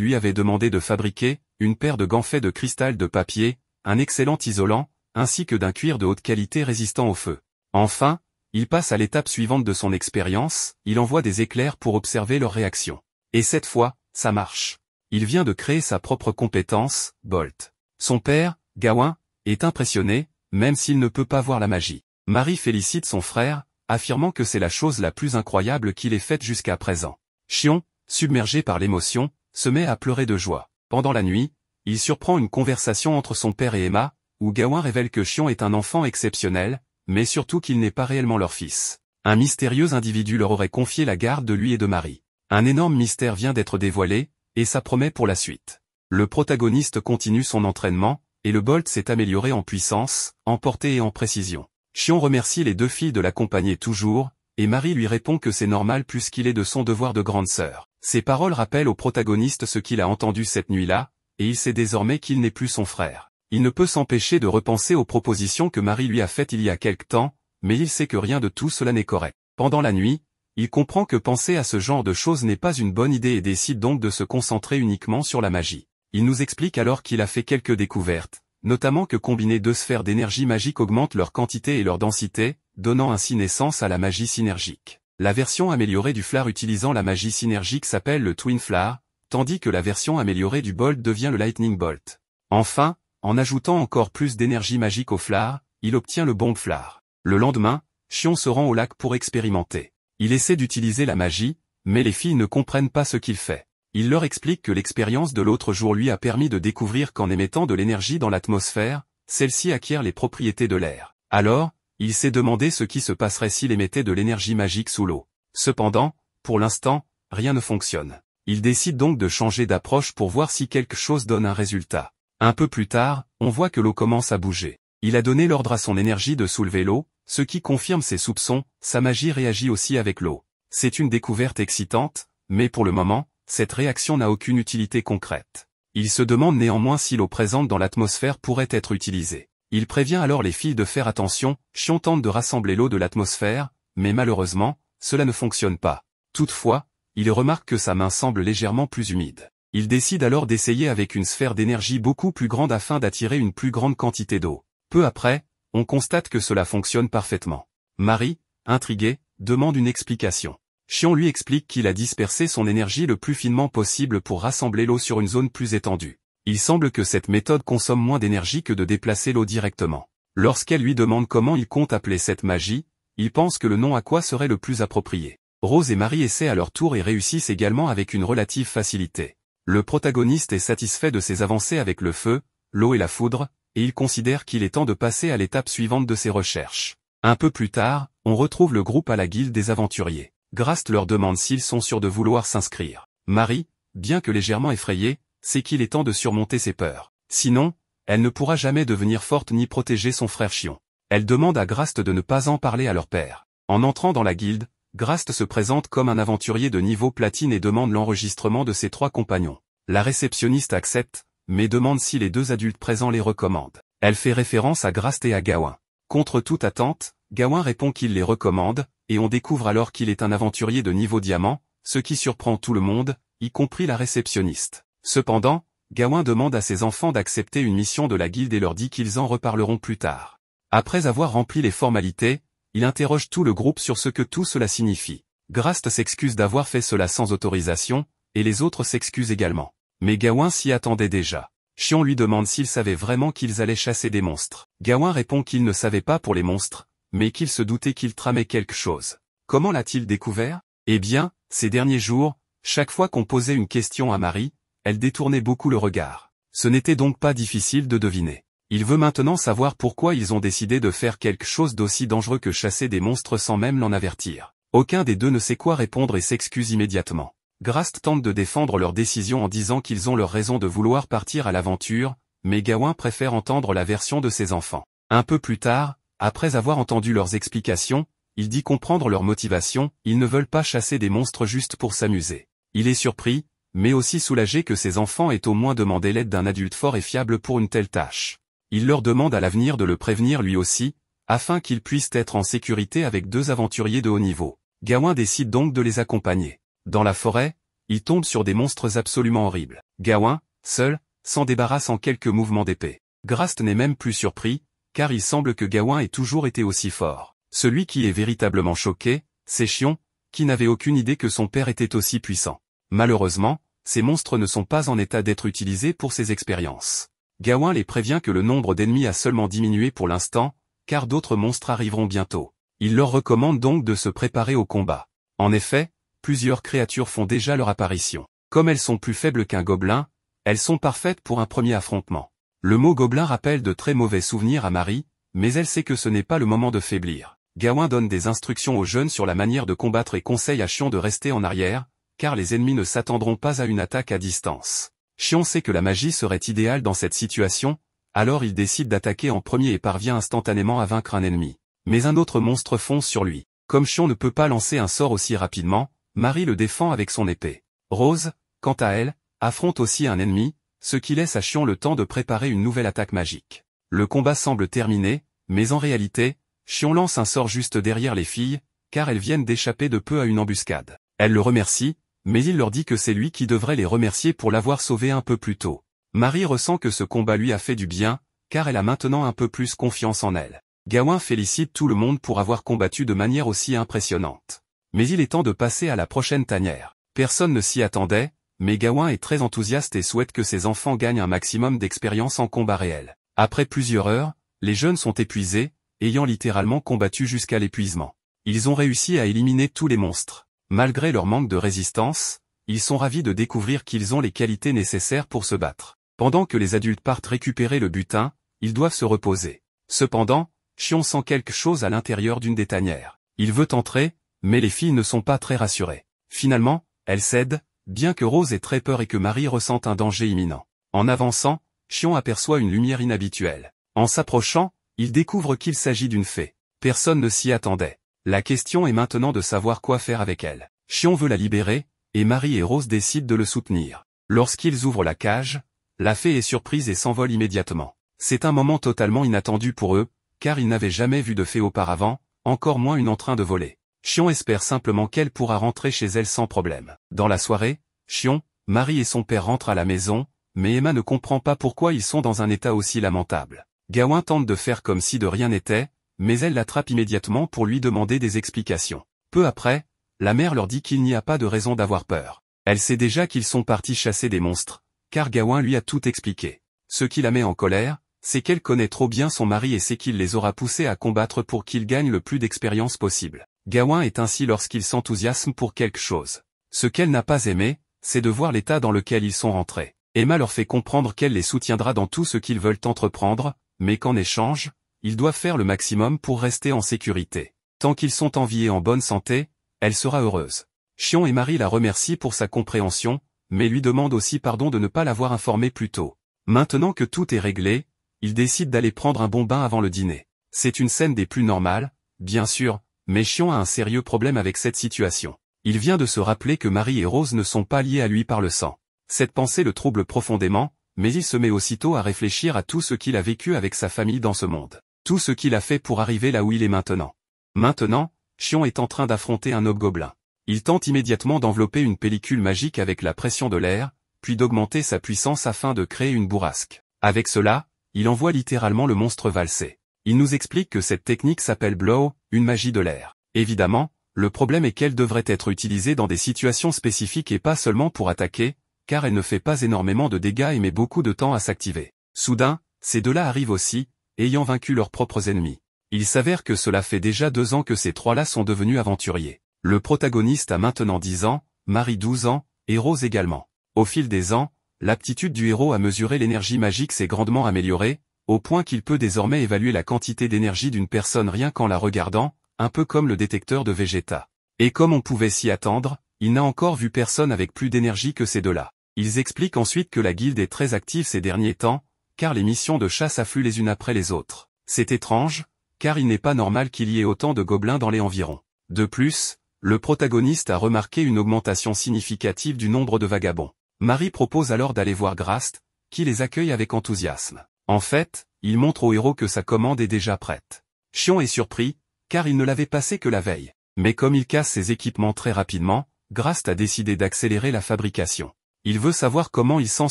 A: lui avait demandé de fabriquer, une paire de gants faits de cristal de papier, un excellent isolant, ainsi que d'un cuir de haute qualité résistant au feu. Enfin, il passe à l'étape suivante de son expérience, il envoie des éclairs pour observer leur réaction. Et cette fois, ça marche. Il vient de créer sa propre compétence, Bolt. Son père, Gawain, est impressionné, même s'il ne peut pas voir la magie. Marie félicite son frère, affirmant que c'est la chose la plus incroyable qu'il ait faite jusqu'à présent. Xion, submergé par l'émotion, se met à pleurer de joie. Pendant la nuit, il surprend une conversation entre son père et Emma, où Gawain révèle que Xion est un enfant exceptionnel, mais surtout qu'il n'est pas réellement leur fils. Un mystérieux individu leur aurait confié la garde de lui et de Marie. Un énorme mystère vient d'être dévoilé, et ça promet pour la suite. Le protagoniste continue son entraînement, et le Bolt s'est amélioré en puissance, en portée et en précision. Xion remercie les deux filles de l'accompagner toujours, et Marie lui répond que c'est normal puisqu'il est de son devoir de grande sœur. Ces paroles rappellent au protagoniste ce qu'il a entendu cette nuit-là, et il sait désormais qu'il n'est plus son frère. Il ne peut s'empêcher de repenser aux propositions que Marie lui a faites il y a quelque temps, mais il sait que rien de tout cela n'est correct. Pendant la nuit, il comprend que penser à ce genre de choses n'est pas une bonne idée et décide donc de se concentrer uniquement sur la magie. Il nous explique alors qu'il a fait quelques découvertes, notamment que combiner deux sphères d'énergie magique augmente leur quantité et leur densité, donnant ainsi naissance à la magie synergique. La version améliorée du Flar utilisant la magie synergique s'appelle le Twin Flar, tandis que la version améliorée du Bolt devient le Lightning Bolt. Enfin, en ajoutant encore plus d'énergie magique au Flar, il obtient le Bomb Flar. Le lendemain, Xion se rend au lac pour expérimenter. Il essaie d'utiliser la magie, mais les filles ne comprennent pas ce qu'il fait. Il leur explique que l'expérience de l'autre jour lui a permis de découvrir qu'en émettant de l'énergie dans l'atmosphère, celle-ci acquiert les propriétés de l'air. Alors, il s'est demandé ce qui se passerait s'il émettait de l'énergie magique sous l'eau. Cependant, pour l'instant, rien ne fonctionne. Il décide donc de changer d'approche pour voir si quelque chose donne un résultat. Un peu plus tard, on voit que l'eau commence à bouger. Il a donné l'ordre à son énergie de soulever l'eau, ce qui confirme ses soupçons, sa magie réagit aussi avec l'eau. C'est une découverte excitante, mais pour le moment, cette réaction n'a aucune utilité concrète. Il se demande néanmoins si l'eau présente dans l'atmosphère pourrait être utilisée. Il prévient alors les filles de faire attention, Xion tente de rassembler l'eau de l'atmosphère, mais malheureusement, cela ne fonctionne pas. Toutefois, il remarque que sa main semble légèrement plus humide. Il décide alors d'essayer avec une sphère d'énergie beaucoup plus grande afin d'attirer une plus grande quantité d'eau. Peu après, on constate que cela fonctionne parfaitement. Marie, intriguée, demande une explication. Xion lui explique qu'il a dispersé son énergie le plus finement possible pour rassembler l'eau sur une zone plus étendue. Il semble que cette méthode consomme moins d'énergie que de déplacer l'eau directement. Lorsqu'elle lui demande comment il compte appeler cette magie, il pense que le nom à quoi serait le plus approprié. Rose et Marie essaient à leur tour et réussissent également avec une relative facilité. Le protagoniste est satisfait de ses avancées avec le feu, l'eau et la foudre, et il considère qu'il est temps de passer à l'étape suivante de ses recherches. Un peu plus tard, on retrouve le groupe à la guilde des aventuriers. Grast leur demande s'ils sont sûrs de vouloir s'inscrire. Marie, bien que légèrement effrayée, sait qu'il est temps de surmonter ses peurs. Sinon, elle ne pourra jamais devenir forte ni protéger son frère Xion. Elle demande à Grast de ne pas en parler à leur père. En entrant dans la guilde, Grast se présente comme un aventurier de niveau platine et demande l'enregistrement de ses 3 compagnons. La réceptionniste accepte, mais demande si les 2 adultes présents les recommandent. Elle fait référence à Grast et à Gawain. Contre toute attente, Gawain répond qu'il les recommande, et on découvre alors qu'il est un aventurier de niveau diamant, ce qui surprend tout le monde, y compris la réceptionniste. Cependant, Gawain demande à ses enfants d'accepter une mission de la guilde et leur dit qu'ils en reparleront plus tard. Après avoir rempli les formalités, il interroge tout le groupe sur ce que tout cela signifie. Grast s'excuse d'avoir fait cela sans autorisation, et les autres s'excusent également. Mais Gawain s'y attendait déjà. Xion lui demande s'il savait vraiment qu'ils allaient chasser des monstres. Gawain répond qu'il ne savait pas pour les monstres, mais qu'il se doutait qu'il tramait quelque chose. Comment l'a-t-il découvert? Eh bien, ces derniers jours, chaque fois qu'on posait une question à Marie, elle détournait beaucoup le regard. Ce n'était donc pas difficile de deviner. Il veut maintenant savoir pourquoi ils ont décidé de faire quelque chose d'aussi dangereux que chasser des monstres sans même l'en avertir. Aucun des deux ne sait quoi répondre et s'excuse immédiatement. Grast tente de défendre leur décision en disant qu'ils ont leur raison de vouloir partir à l'aventure, mais Gawain préfère entendre la version de ses enfants. Un peu plus tard, après avoir entendu leurs explications, il dit comprendre leur motivation, ils ne veulent pas chasser des monstres juste pour s'amuser. Il est surpris, mais aussi soulagé que ses enfants aient au moins demandé l'aide d'un adulte fort et fiable pour une telle tâche. Il leur demande à l'avenir de le prévenir lui aussi, afin qu'ils puissent être en sécurité avec 2 aventuriers de haut niveau. Gawain décide donc de les accompagner. Dans la forêt, il tombe sur des monstres absolument horribles. Gawain, seul, s'en débarrasse en quelques mouvements d'épée. Grast n'est même plus surpris, car il semble que Gawain ait toujours été aussi fort. Celui qui est véritablement choqué, c'est Chion, qui n'avait aucune idée que son père était aussi puissant. Malheureusement, ces monstres ne sont pas en état d'être utilisés pour ces expériences. Gawain les prévient que le nombre d'ennemis a seulement diminué pour l'instant, car d'autres monstres arriveront bientôt. Il leur recommande donc de se préparer au combat. En effet, plusieurs créatures font déjà leur apparition. Comme elles sont plus faibles qu'un gobelin, elles sont parfaites pour un premier affrontement. Le mot gobelin rappelle de très mauvais souvenirs à Marie, mais elle sait que ce n'est pas le moment de faiblir. Gawain donne des instructions aux jeunes sur la manière de combattre et conseille à Chion de rester en arrière, car les ennemis ne s'attendront pas à une attaque à distance. Chion sait que la magie serait idéale dans cette situation, alors il décide d'attaquer en premier et parvient instantanément à vaincre un ennemi. Mais un autre monstre fonce sur lui. Comme Chion ne peut pas lancer un sort aussi rapidement, Marie le défend avec son épée. Rose, quant à elle, affronte aussi un ennemi, ce qui laisse à Chion le temps de préparer une nouvelle attaque magique. Le combat semble terminé, mais en réalité, Chion lance un sort juste derrière les filles, car elles viennent d'échapper de peu à une embuscade. Elles le remercient, mais il leur dit que c'est lui qui devrait les remercier pour l'avoir sauvé un peu plus tôt. Marie ressent que ce combat lui a fait du bien, car elle a maintenant un peu plus confiance en elle. Gawain félicite tout le monde pour avoir combattu de manière aussi impressionnante. Mais il est temps de passer à la prochaine tanière. Personne ne s'y attendait, mais Gawain est très enthousiaste et souhaite que ses enfants gagnent un maximum d'expérience en combat réel. Après plusieurs heures, les jeunes sont épuisés, ayant littéralement combattu jusqu'à l'épuisement. Ils ont réussi à éliminer tous les monstres. Malgré leur manque de résistance, ils sont ravis de découvrir qu'ils ont les qualités nécessaires pour se battre. Pendant que les adultes partent récupérer le butin, ils doivent se reposer. Cependant, Chion sent quelque chose à l'intérieur d'une des tanières. Il veut entrer, mais les filles ne sont pas très rassurées. Finalement, elles cèdent, bien que Rose ait très peur et que Marie ressente un danger imminent. En avançant, Chion aperçoit une lumière inhabituelle. En s'approchant, il découvre qu'il s'agit d'une fée. Personne ne s'y attendait. La question est maintenant de savoir quoi faire avec elle. Chion veut la libérer, et Marie et Rose décident de le soutenir. Lorsqu'ils ouvrent la cage, la fée est surprise et s'envole immédiatement. C'est un moment totalement inattendu pour eux, car ils n'avaient jamais vu de fée auparavant, encore moins une en train de voler. Chion espère simplement qu'elle pourra rentrer chez elle sans problème. Dans la soirée, Chion, Marie et son père rentrent à la maison, mais Emma ne comprend pas pourquoi ils sont dans un état aussi lamentable. Gawain tente de faire comme si de rien n'était, mais elle l'attrape immédiatement pour lui demander des explications. Peu après, la mère leur dit qu'il n'y a pas de raison d'avoir peur. Elle sait déjà qu'ils sont partis chasser des monstres, car Gawain lui a tout expliqué. Ce qui la met en colère, c'est qu'elle connaît trop bien son mari et sait qu'il les aura poussés à combattre pour qu'il gagne le plus d'expérience possible. Gawain est ainsi lorsqu'il s'enthousiasme pour quelque chose. Ce qu'elle n'a pas aimé, c'est de voir l'état dans lequel ils sont rentrés. Emma leur fait comprendre qu'elle les soutiendra dans tout ce qu'ils veulent entreprendre, mais qu'en échange, ils doivent faire le maximum pour rester en sécurité. Tant qu'ils sont en vie et en bonne santé, elle sera heureuse. Chion et Marie la remercient pour sa compréhension, mais lui demandent aussi pardon de ne pas l'avoir informée plus tôt. Maintenant que tout est réglé, ils décident d'aller prendre un bon bain avant le dîner. C'est une scène des plus normales, bien sûr, mais Chion a un sérieux problème avec cette situation. Il vient de se rappeler que Marie et Rose ne sont pas liées à lui par le sang. Cette pensée le trouble profondément, mais il se met aussitôt à réfléchir à tout ce qu'il a vécu avec sa famille dans ce monde. Tout ce qu'il a fait pour arriver là où il est maintenant. Maintenant, Chion est en train d'affronter un hobgoblin. Il tente immédiatement d'envelopper une pellicule magique avec la pression de l'air, puis d'augmenter sa puissance afin de créer une bourrasque. Avec cela, il envoie littéralement le monstre valser. Il nous explique que cette technique s'appelle Blow, une magie de l'air. Évidemment, le problème est qu'elle devrait être utilisée dans des situations spécifiques et pas seulement pour attaquer, car elle ne fait pas énormément de dégâts et met beaucoup de temps à s'activer. Soudain, ces deux-là arrivent aussi, ayant vaincu leurs propres ennemis. Il s'avère que cela fait déjà 2 ans que ces trois-là sont devenus aventuriers. Le protagoniste a maintenant 10 ans, Marie 12 ans, et Rose également. Au fil des ans, l'aptitude du héros à mesurer l'énergie magique s'est grandement améliorée, au point qu'il peut désormais évaluer la quantité d'énergie d'une personne rien qu'en la regardant, un peu comme le détecteur de Vegeta. Et comme on pouvait s'y attendre, il n'a encore vu personne avec plus d'énergie que ces deux-là. Ils expliquent ensuite que la guilde est très active ces derniers temps, car les missions de chasse affluent les unes après les autres. C'est étrange, car il n'est pas normal qu'il y ait autant de gobelins dans les environs. De plus, le protagoniste a remarqué une augmentation significative du nombre de vagabonds. Marie propose alors d'aller voir Grast, qui les accueille avec enthousiasme. En fait, il montre au héros que sa commande est déjà prête. Xion est surpris, car il ne l'avait passé que la veille. Mais comme il casse ses équipements très rapidement, Grast a décidé d'accélérer la fabrication. Il veut savoir comment ils s'en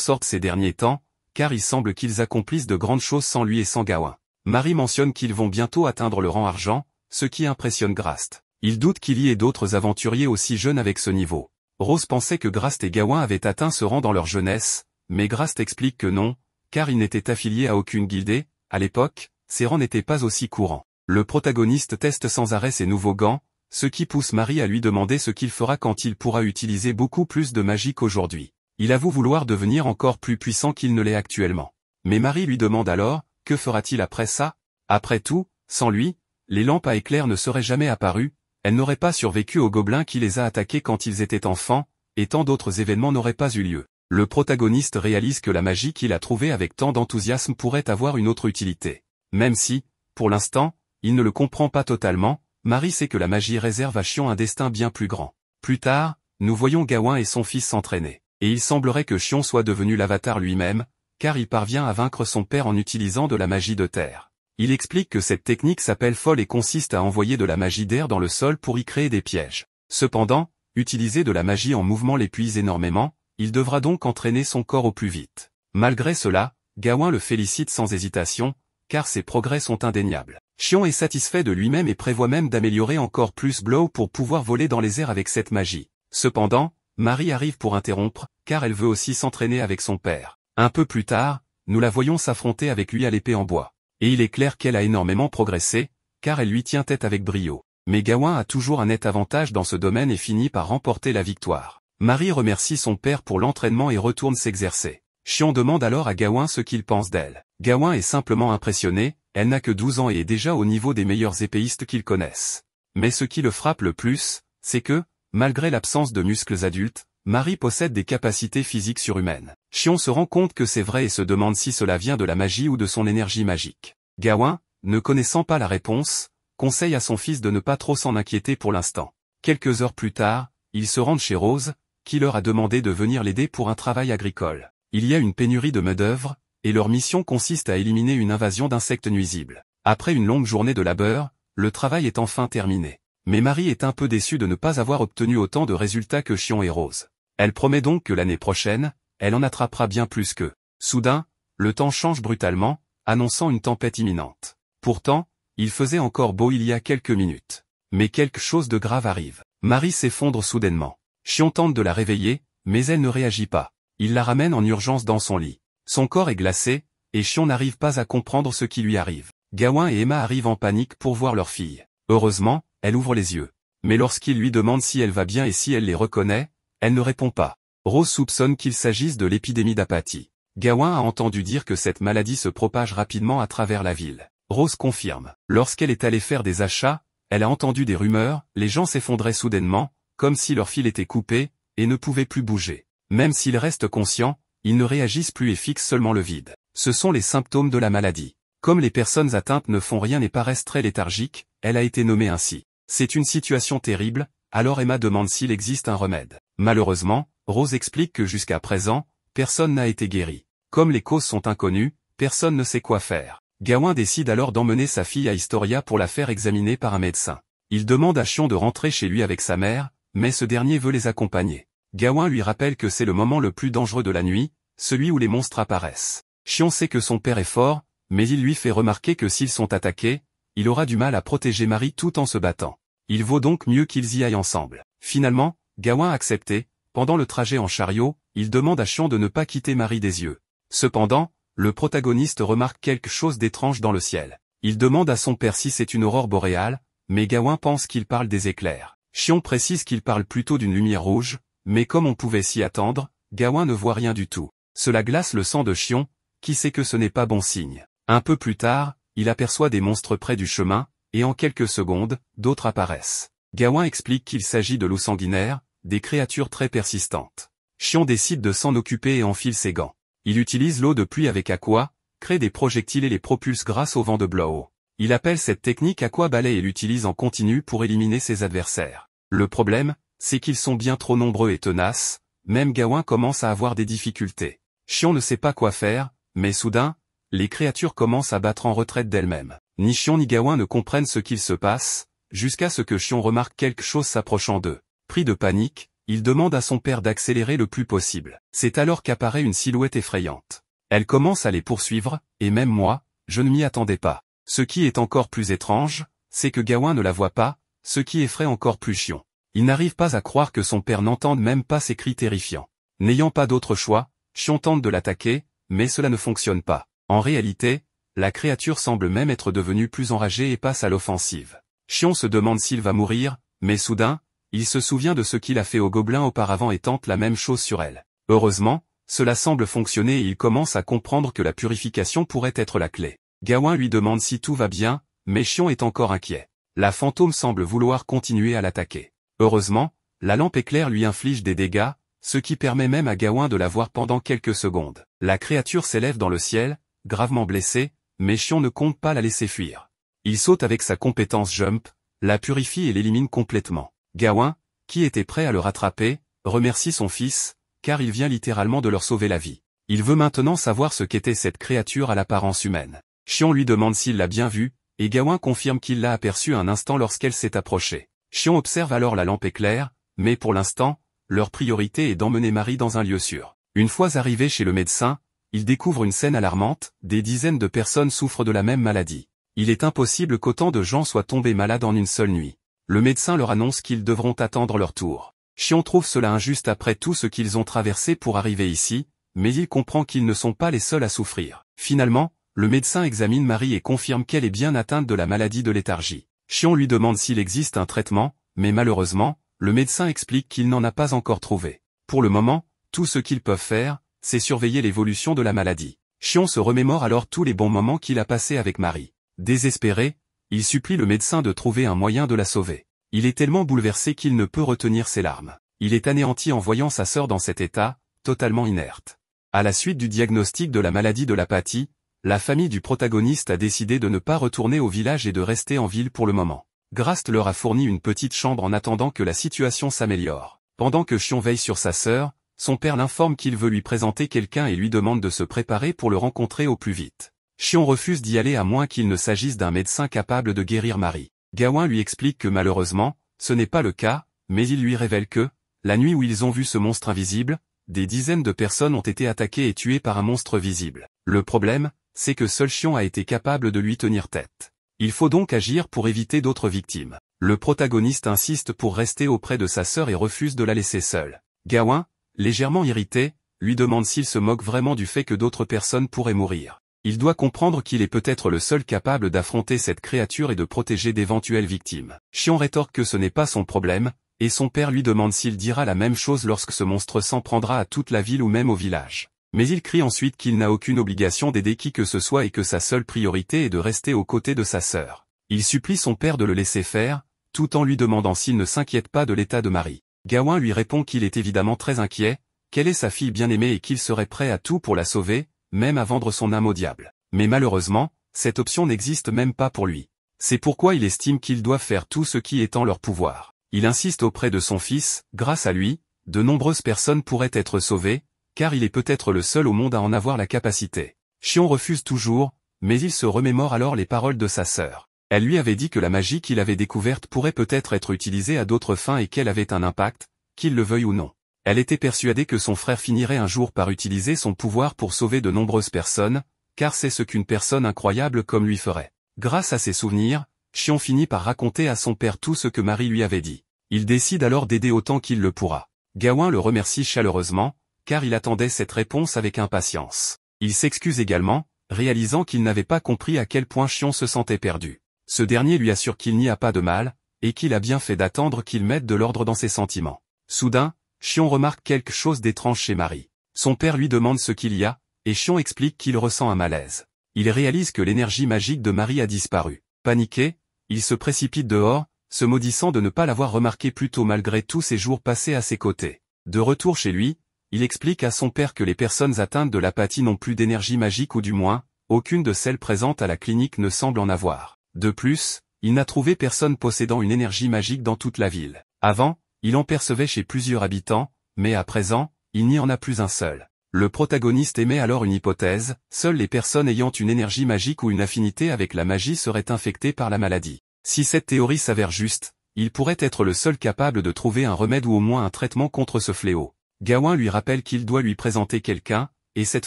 A: sortent ces derniers temps, car il semble qu'ils accomplissent de grandes choses sans lui et sans Gawain. Marie mentionne qu'ils vont bientôt atteindre le rang argent, ce qui impressionne Grast. Il doute qu'il y ait d'autres aventuriers aussi jeunes avec ce niveau. Rose pensait que Grast et Gawain avaient atteint ce rang dans leur jeunesse, mais Grast explique que non, car ils n'étaient affiliés à aucune guildée. À l'époque, ces rangs n'étaient pas aussi courants. Le protagoniste teste sans arrêt ses nouveaux gants, ce qui pousse Marie à lui demander ce qu'il fera quand il pourra utiliser beaucoup plus de magie qu'aujourd'hui. Il avoue vouloir devenir encore plus puissant qu'il ne l'est actuellement. Mais Marie lui demande alors, que fera-t-il après ça? Après tout, sans lui, les lampes à éclairs ne seraient jamais apparues, elles n'auraient pas survécu aux gobelins qui les a attaqués quand ils étaient enfants, et tant d'autres événements n'auraient pas eu lieu. Le protagoniste réalise que la magie qu'il a trouvée avec tant d'enthousiasme pourrait avoir une autre utilité. Même si, pour l'instant, il ne le comprend pas totalement, Marie sait que la magie réserve à Xion un destin bien plus grand. Plus tard, nous voyons Gawain et son fils s'entraîner, et il semblerait que Xion soit devenu l'avatar lui-même, car il parvient à vaincre son père en utilisant de la magie de terre. Il explique que cette technique s'appelle folle et consiste à envoyer de la magie d'air dans le sol pour y créer des pièges. Cependant, utiliser de la magie en mouvement l'épuise énormément, il devra donc entraîner son corps au plus vite. Malgré cela, Gawain le félicite sans hésitation, car ses progrès sont indéniables. Xion est satisfait de lui-même et prévoit même d'améliorer encore plus Blow pour pouvoir voler dans les airs avec cette magie. Cependant, Marie arrive pour interrompre, car elle veut aussi s'entraîner avec son père. Un peu plus tard, nous la voyons s'affronter avec lui à l'épée en bois. Et il est clair qu'elle a énormément progressé, car elle lui tient tête avec brio. Mais Gawain a toujours un net avantage dans ce domaine et finit par remporter la victoire. Marie remercie son père pour l'entraînement et retourne s'exercer. Xion demande alors à Gawain ce qu'il pense d'elle. Gawain est simplement impressionné, elle n'a que 12 ans et est déjà au niveau des meilleurs épéistes qu'ils connaissent. Mais ce qui le frappe le plus, c'est que, malgré l'absence de muscles adultes, Marie possède des capacités physiques surhumaines. Xion se rend compte que c'est vrai et se demande si cela vient de la magie ou de son énergie magique. Gawain, ne connaissant pas la réponse, conseille à son fils de ne pas trop s'en inquiéter pour l'instant. Quelques heures plus tard, ils se rendent chez Rose, qui leur a demandé de venir l'aider pour un travail agricole. Il y a une pénurie de main-d'œuvre, et leur mission consiste à éliminer une invasion d'insectes nuisibles. Après une longue journée de labeur, le travail est enfin terminé. Mais Marie est un peu déçue de ne pas avoir obtenu autant de résultats que Xion et Rose. Elle promet donc que l'année prochaine, elle en attrapera bien plus qu'eux. Soudain, le temps change brutalement, annonçant une tempête imminente. Pourtant, il faisait encore beau il y a quelques minutes. Mais quelque chose de grave arrive. Marie s'effondre soudainement. Xion tente de la réveiller, mais elle ne réagit pas. Il la ramène en urgence dans son lit. Son corps est glacé, et Xion n'arrive pas à comprendre ce qui lui arrive. Gawain et Emma arrivent en panique pour voir leur fille. Heureusement, elle ouvre les yeux. Mais lorsqu'il lui demande si elle va bien et si elle les reconnaît, elle ne répond pas. Rose soupçonne qu'il s'agisse de l'épidémie d'apathie. Gawain a entendu dire que cette maladie se propage rapidement à travers la ville. Rose confirme. Lorsqu'elle est allée faire des achats, elle a entendu des rumeurs, les gens s'effondraient soudainement, comme si leur fil était coupé, et ne pouvaient plus bouger. Même s'ils restent conscients, ils ne réagissent plus et fixent seulement le vide. Ce sont les symptômes de la maladie. Comme les personnes atteintes ne font rien et paraissent très léthargiques, elle a été nommée ainsi. C'est une situation terrible, alors Emma demande s'il existe un remède. Malheureusement, Rose explique que jusqu'à présent, personne n'a été guéri. Comme les causes sont inconnues, personne ne sait quoi faire. Gawain décide alors d'emmener sa fille à Historia pour la faire examiner par un médecin. Il demande à Xion de rentrer chez lui avec sa mère, mais ce dernier veut les accompagner. Gawain lui rappelle que c'est le moment le plus dangereux de la nuit, celui où les monstres apparaissent. Xion sait que son père est fort, mais il lui fait remarquer que s'ils sont attaqués, il aura du mal à protéger Marie tout en se battant. Il vaut donc mieux qu'ils y aillent ensemble. Finalement, Gawain a accepté. Pendant le trajet en chariot, il demande à Xion de ne pas quitter Marie des yeux. Cependant, le protagoniste remarque quelque chose d'étrange dans le ciel. Il demande à son père si c'est une aurore boréale, mais Gawain pense qu'il parle des éclairs. Xion précise qu'il parle plutôt d'une lumière rouge, mais comme on pouvait s'y attendre, Gawain ne voit rien du tout. Cela glace le sang de Xion, qui sait que ce n'est pas bon signe. Un peu plus tard, il aperçoit des monstres près du chemin, et en quelques secondes, d'autres apparaissent. Gawain explique qu'il s'agit de loups sanguinaires, des créatures très persistantes. Xion décide de s'en occuper et enfile ses gants. Il utilise l'eau de pluie avec Aqua, crée des projectiles et les propulse grâce au vent de Blow. Il appelle cette technique Aqua Balai et l'utilise en continu pour éliminer ses adversaires. Le problème, c'est qu'ils sont bien trop nombreux et tenaces, même Gawain commence à avoir des difficultés. Xion ne sait pas quoi faire, mais soudain, les créatures commencent à battre en retraite d'elles-mêmes. Ni Xion ni Gawain ne comprennent ce qu'il se passe, jusqu'à ce que Xion remarque quelque chose s'approchant d'eux. Pris de panique, il demande à son père d'accélérer le plus possible. C'est alors qu'apparaît une silhouette effrayante. Elle commence à les poursuivre, et même moi, je ne m'y attendais pas. Ce qui est encore plus étrange, c'est que Gawain ne la voit pas, ce qui effraie encore plus Xion. Il n'arrive pas à croire que son père n'entende même pas ces cris terrifiants. N'ayant pas d'autre choix, Xion tente de l'attaquer, mais cela ne fonctionne pas. En réalité, la créature semble même être devenue plus enragée et passe à l'offensive. Xion se demande s'il va mourir, mais soudain, il se souvient de ce qu'il a fait aux gobelins auparavant et tente la même chose sur elle. Heureusement, cela semble fonctionner et il commence à comprendre que la purification pourrait être la clé. Gawain lui demande si tout va bien, mais Xion est encore inquiet. La fantôme semble vouloir continuer à l'attaquer. Heureusement, la lampe éclair lui inflige des dégâts, ce qui permet même à Gawain de la voir pendant quelques secondes. La créature s'élève dans le ciel, gravement blessée, mais Xion ne compte pas la laisser fuir. Il saute avec sa compétence Jump, la purifie et l'élimine complètement. Gawain, qui était prêt à le rattraper, remercie son fils, car il vient littéralement de leur sauver la vie. Il veut maintenant savoir ce qu'était cette créature à l'apparence humaine. Xion lui demande s'il l'a bien vue, et Gawain confirme qu'il l'a aperçue un instant lorsqu'elle s'est approchée. Xion observe alors la lampe éclair, mais pour l'instant, leur priorité est d'emmener Marie dans un lieu sûr. Une fois arrivé chez le médecin, il découvre une scène alarmante, des dizaines de personnes souffrent de la même maladie. Il est impossible qu'autant de gens soient tombés malades en une seule nuit. Le médecin leur annonce qu'ils devront attendre leur tour. Xion trouve cela injuste après tout ce qu'ils ont traversé pour arriver ici, mais il comprend qu'ils ne sont pas les seuls à souffrir. Finalement, le médecin examine Marie et confirme qu'elle est bien atteinte de la maladie de léthargie. Xion lui demande s'il existe un traitement, mais malheureusement, le médecin explique qu'il n'en a pas encore trouvé. Pour le moment, tout ce qu'ils peuvent faire, c'est surveiller l'évolution de la maladie. Xion se remémore alors tous les bons moments qu'il a passés avec Marie. Désespéré, il supplie le médecin de trouver un moyen de la sauver. Il est tellement bouleversé qu'il ne peut retenir ses larmes. Il est anéanti en voyant sa sœur dans cet état, totalement inerte. À la suite du diagnostic de la maladie de l'apathie, la famille du protagoniste a décidé de ne pas retourner au village et de rester en ville pour le moment. Grast leur a fourni une petite chambre en attendant que la situation s'améliore. Pendant que Xion veille sur sa sœur, son père l'informe qu'il veut lui présenter quelqu'un et lui demande de se préparer pour le rencontrer au plus vite. Xion refuse d'y aller à moins qu'il ne s'agisse d'un médecin capable de guérir Marie. Gawain lui explique que malheureusement, ce n'est pas le cas, mais il lui révèle que, la nuit où ils ont vu ce monstre invisible, des dizaines de personnes ont été attaquées et tuées par un monstre visible. Le problème, c'est que seul Xion a été capable de lui tenir tête. Il faut donc agir pour éviter d'autres victimes. Le protagoniste insiste pour rester auprès de sa sœur et refuse de la laisser seule. Gawain, légèrement irrité, lui demande s'il se moque vraiment du fait que d'autres personnes pourraient mourir. Il doit comprendre qu'il est peut-être le seul capable d'affronter cette créature et de protéger d'éventuelles victimes. Xion rétorque que ce n'est pas son problème, et son père lui demande s'il dira la même chose lorsque ce monstre s'en prendra à toute la ville ou même au village. Mais il crie ensuite qu'il n'a aucune obligation d'aider qui que ce soit et que sa seule priorité est de rester aux côtés de sa sœur. Il supplie son père de le laisser faire, tout en lui demandant s'il ne s'inquiète pas de l'état de Marie. Gawain lui répond qu'il est évidemment très inquiet, qu'elle est sa fille bien-aimée et qu'il serait prêt à tout pour la sauver, même à vendre son âme au diable. Mais malheureusement, cette option n'existe même pas pour lui. C'est pourquoi il estime qu'ils doivent faire tout ce qui est en leur pouvoir. Il insiste auprès de son fils, grâce à lui, de nombreuses personnes pourraient être sauvées, car il est peut-être le seul au monde à en avoir la capacité. Xion refuse toujours, mais il se remémore alors les paroles de sa sœur. Elle lui avait dit que la magie qu'il avait découverte pourrait peut-être être utilisée à d'autres fins et qu'elle avait un impact, qu'il le veuille ou non. Elle était persuadée que son frère finirait un jour par utiliser son pouvoir pour sauver de nombreuses personnes, car c'est ce qu'une personne incroyable comme lui ferait. Grâce à ses souvenirs, Xion finit par raconter à son père tout ce que Marie lui avait dit. Il décide alors d'aider autant qu'il le pourra. Gawain le remercie chaleureusement, car il attendait cette réponse avec impatience. Il s'excuse également, réalisant qu'il n'avait pas compris à quel point Xion se sentait perdu. Ce dernier lui assure qu'il n'y a pas de mal, et qu'il a bien fait d'attendre qu'il mette de l'ordre dans ses sentiments. Soudain, Xion remarque quelque chose d'étrange chez Marie. Son père lui demande ce qu'il y a, et Xion explique qu'il ressent un malaise. Il réalise que l'énergie magique de Marie a disparu. Paniqué, il se précipite dehors, se maudissant de ne pas l'avoir remarqué plus tôt malgré tous ces jours passés à ses côtés. De retour chez lui, il explique à son père que les personnes atteintes de l'apathie n'ont plus d'énergie magique ou du moins, aucune de celles présentes à la clinique ne semble en avoir. De plus, il n'a trouvé personne possédant une énergie magique dans toute la ville. Avant, il en percevait chez plusieurs habitants, mais à présent, il n'y en a plus un seul. Le protagoniste émet alors une hypothèse, seules les personnes ayant une énergie magique ou une affinité avec la magie seraient infectées par la maladie. Si cette théorie s'avère juste, il pourrait être le seul capable de trouver un remède ou au moins un traitement contre ce fléau. Gawain lui rappelle qu'il doit lui présenter quelqu'un, et cette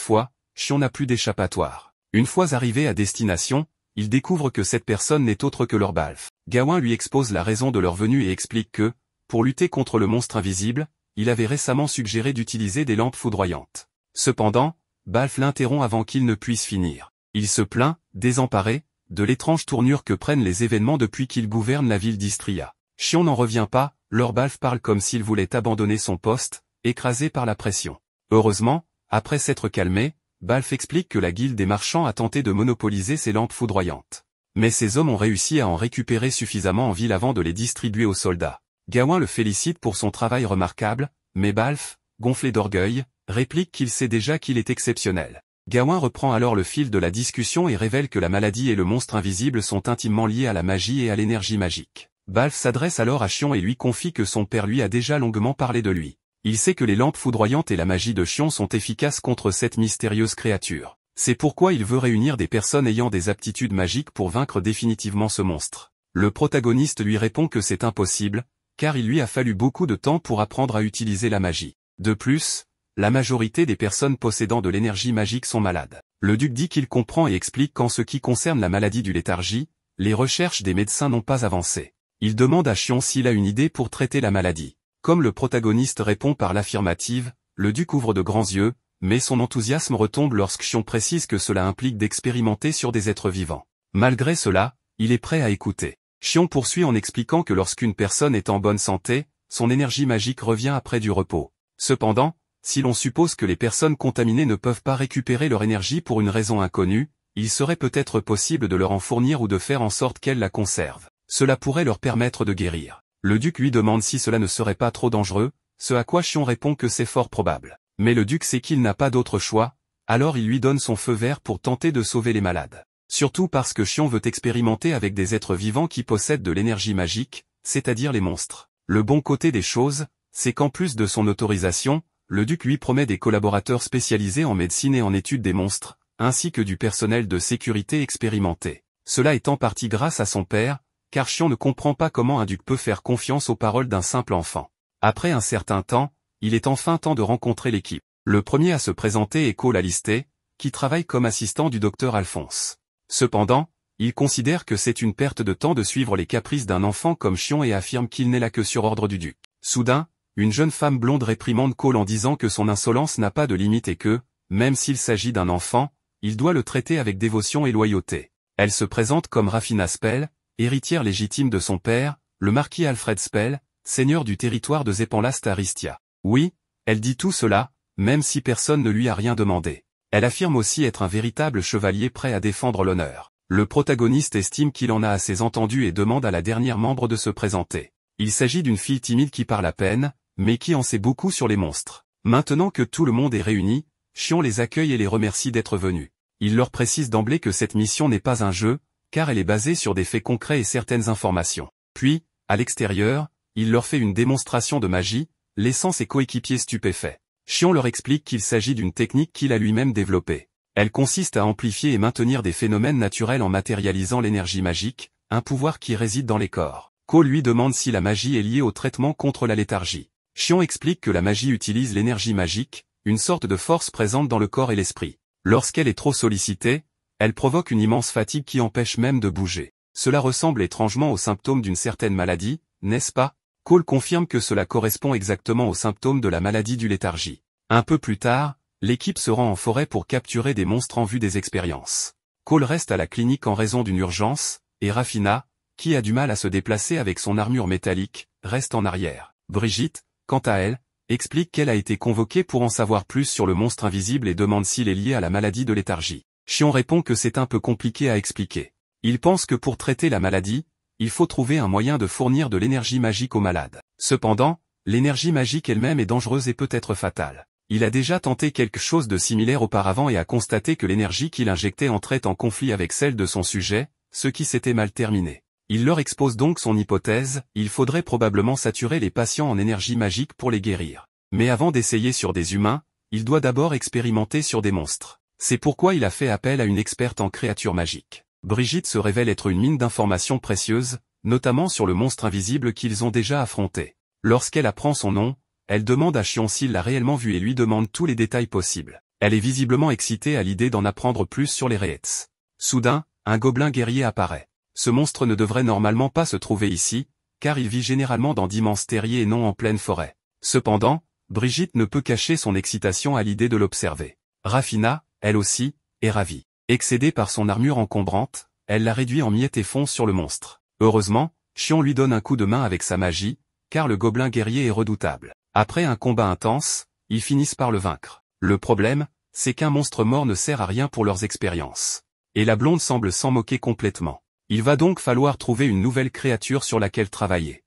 A: fois, Xion n'a plus d'échappatoire. Une fois arrivé à destination, il découvre que cette personne n'est autre que Lord Balfe. Gawain lui expose la raison de leur venue et explique que, pour lutter contre le monstre invisible, il avait récemment suggéré d'utiliser des lampes foudroyantes. Cependant, Balfe l'interrompt avant qu'il ne puisse finir. Il se plaint, désemparé, de l'étrange tournure que prennent les événements depuis qu'il gouverne la ville d'Istria. Xion n'en revient pas, Lord Balfe parle comme s'il voulait abandonner son poste, écrasé par la pression. Heureusement, après s'être calmé, Balfe explique que la guilde des marchands a tenté de monopoliser ces lampes foudroyantes. Mais ces hommes ont réussi à en récupérer suffisamment en ville avant de les distribuer aux soldats. Gawain le félicite pour son travail remarquable, mais Balfe, gonflé d'orgueil, réplique qu'il sait déjà qu'il est exceptionnel. Gawain reprend alors le fil de la discussion et révèle que la maladie et le monstre invisible sont intimement liés à la magie et à l'énergie magique. Balfe s'adresse alors à Xion et lui confie que son père lui a déjà longuement parlé de lui. Il sait que les lampes foudroyantes et la magie de Xion sont efficaces contre cette mystérieuse créature. C'est pourquoi il veut réunir des personnes ayant des aptitudes magiques pour vaincre définitivement ce monstre. Le protagoniste lui répond que c'est impossible, car il lui a fallu beaucoup de temps pour apprendre à utiliser la magie. De plus, la majorité des personnes possédant de l'énergie magique sont malades. Le duc dit qu'il comprend et explique qu'en ce qui concerne la maladie du léthargie, les recherches des médecins n'ont pas avancé. Il demande à Xion s'il a une idée pour traiter la maladie. Comme le protagoniste répond par l'affirmative, le duc ouvre de grands yeux, mais son enthousiasme retombe lorsque Xion précise que cela implique d'expérimenter sur des êtres vivants. Malgré cela, il est prêt à écouter. Xion poursuit en expliquant que lorsqu'une personne est en bonne santé, son énergie magique revient après du repos. Cependant, si l'on suppose que les personnes contaminées ne peuvent pas récupérer leur énergie pour une raison inconnue, il serait peut-être possible de leur en fournir ou de faire en sorte qu'elles la conservent. Cela pourrait leur permettre de guérir. Le duc lui demande si cela ne serait pas trop dangereux, ce à quoi Xion répond que c'est fort probable. Mais le duc sait qu'il n'a pas d'autre choix, alors il lui donne son feu vert pour tenter de sauver les malades. Surtout parce que Xion veut expérimenter avec des êtres vivants qui possèdent de l'énergie magique, c'est-à-dire les monstres. Le bon côté des choses, c'est qu'en plus de son autorisation, le duc lui promet des collaborateurs spécialisés en médecine et en études des monstres, ainsi que du personnel de sécurité expérimenté. Cela est en partie grâce à son père, car Xion ne comprend pas comment un duc peut faire confiance aux paroles d'un simple enfant. Après un certain temps, il est enfin temps de rencontrer l'équipe. Le premier à se présenter est Cole Alisté, qui travaille comme assistant du docteur Alphonse. Cependant, il considère que c'est une perte de temps de suivre les caprices d'un enfant comme Xion et affirme qu'il n'est là que sur ordre du duc. Soudain, une jeune femme blonde réprimande Cole en disant que son insolence n'a pas de limite et que, même s'il s'agit d'un enfant, il doit le traiter avec dévotion et loyauté. Elle se présente comme Raffina Spell, héritière légitime de son père, le marquis Alfred Spell, seigneur du territoire de Zepanlast à Ristia. Oui, elle dit tout cela, même si personne ne lui a rien demandé. Elle affirme aussi être un véritable chevalier prêt à défendre l'honneur. Le protagoniste estime qu'il en a assez entendu et demande à la dernière membre de se présenter. Il s'agit d'une fille timide qui parle à peine, mais qui en sait beaucoup sur les monstres. Maintenant que tout le monde est réuni, Xion les accueille et les remercie d'être venus. Il leur précise d'emblée que cette mission n'est pas un jeu, car elle est basée sur des faits concrets et certaines informations. Puis, à l'extérieur, il leur fait une démonstration de magie, laissant ses coéquipiers stupéfaits. Xion leur explique qu'il s'agit d'une technique qu'il a lui-même développée. Elle consiste à amplifier et maintenir des phénomènes naturels en matérialisant l'énergie magique, un pouvoir qui réside dans les corps. Cole lui demande si la magie est liée au traitement contre la léthargie. Xion explique que la magie utilise l'énergie magique, une sorte de force présente dans le corps et l'esprit. Lorsqu'elle est trop sollicitée, elle provoque une immense fatigue qui empêche même de bouger. Cela ressemble étrangement aux symptômes d'une certaine maladie, n'est-ce pas? Cole confirme que cela correspond exactement aux symptômes de la maladie du léthargie. Un peu plus tard, l'équipe se rend en forêt pour capturer des monstres en vue des expériences. Cole reste à la clinique en raison d'une urgence, et Raffina, qui a du mal à se déplacer avec son armure métallique, reste en arrière. Brigitte, quant à elle, explique qu'elle a été convoquée pour en savoir plus sur le monstre invisible et demande s'il est lié à la maladie de léthargie. Xion répond que c'est un peu compliqué à expliquer. Il pense que pour traiter la maladie, il faut trouver un moyen de fournir de l'énergie magique aux malades. Cependant, l'énergie magique elle-même est dangereuse et peut être fatale. Il a déjà tenté quelque chose de similaire auparavant et a constaté que l'énergie qu'il injectait entrait en conflit avec celle de son sujet, ce qui s'était mal terminé. Il leur expose donc son hypothèse, il faudrait probablement saturer les patients en énergie magique pour les guérir. Mais avant d'essayer sur des humains, il doit d'abord expérimenter sur des monstres. C'est pourquoi il a fait appel à une experte en créatures magiques. Brigitte se révèle être une mine d'informations précieuses, notamment sur le monstre invisible qu'ils ont déjà affronté. Lorsqu'elle apprend son nom, elle demande à Xion s'il l'a réellement vu et lui demande tous les détails possibles. Elle est visiblement excitée à l'idée d'en apprendre plus sur les Rayets. Soudain, un gobelin guerrier apparaît. Ce monstre ne devrait normalement pas se trouver ici, car il vit généralement dans d'immenses terriers et non en pleine forêt. Cependant, Brigitte ne peut cacher son excitation à l'idée de l'observer. Rafina, elle aussi, est ravie. Excédée par son armure encombrante, elle la réduit en miettes et fonce sur le monstre. Heureusement, Xion lui donne un coup de main avec sa magie, car le gobelin guerrier est redoutable. Après un combat intense, ils finissent par le vaincre. Le problème, c'est qu'un monstre mort ne sert à rien pour leurs expériences. Et la blonde semble s'en moquer complètement. Il va donc falloir trouver une nouvelle créature sur laquelle travailler.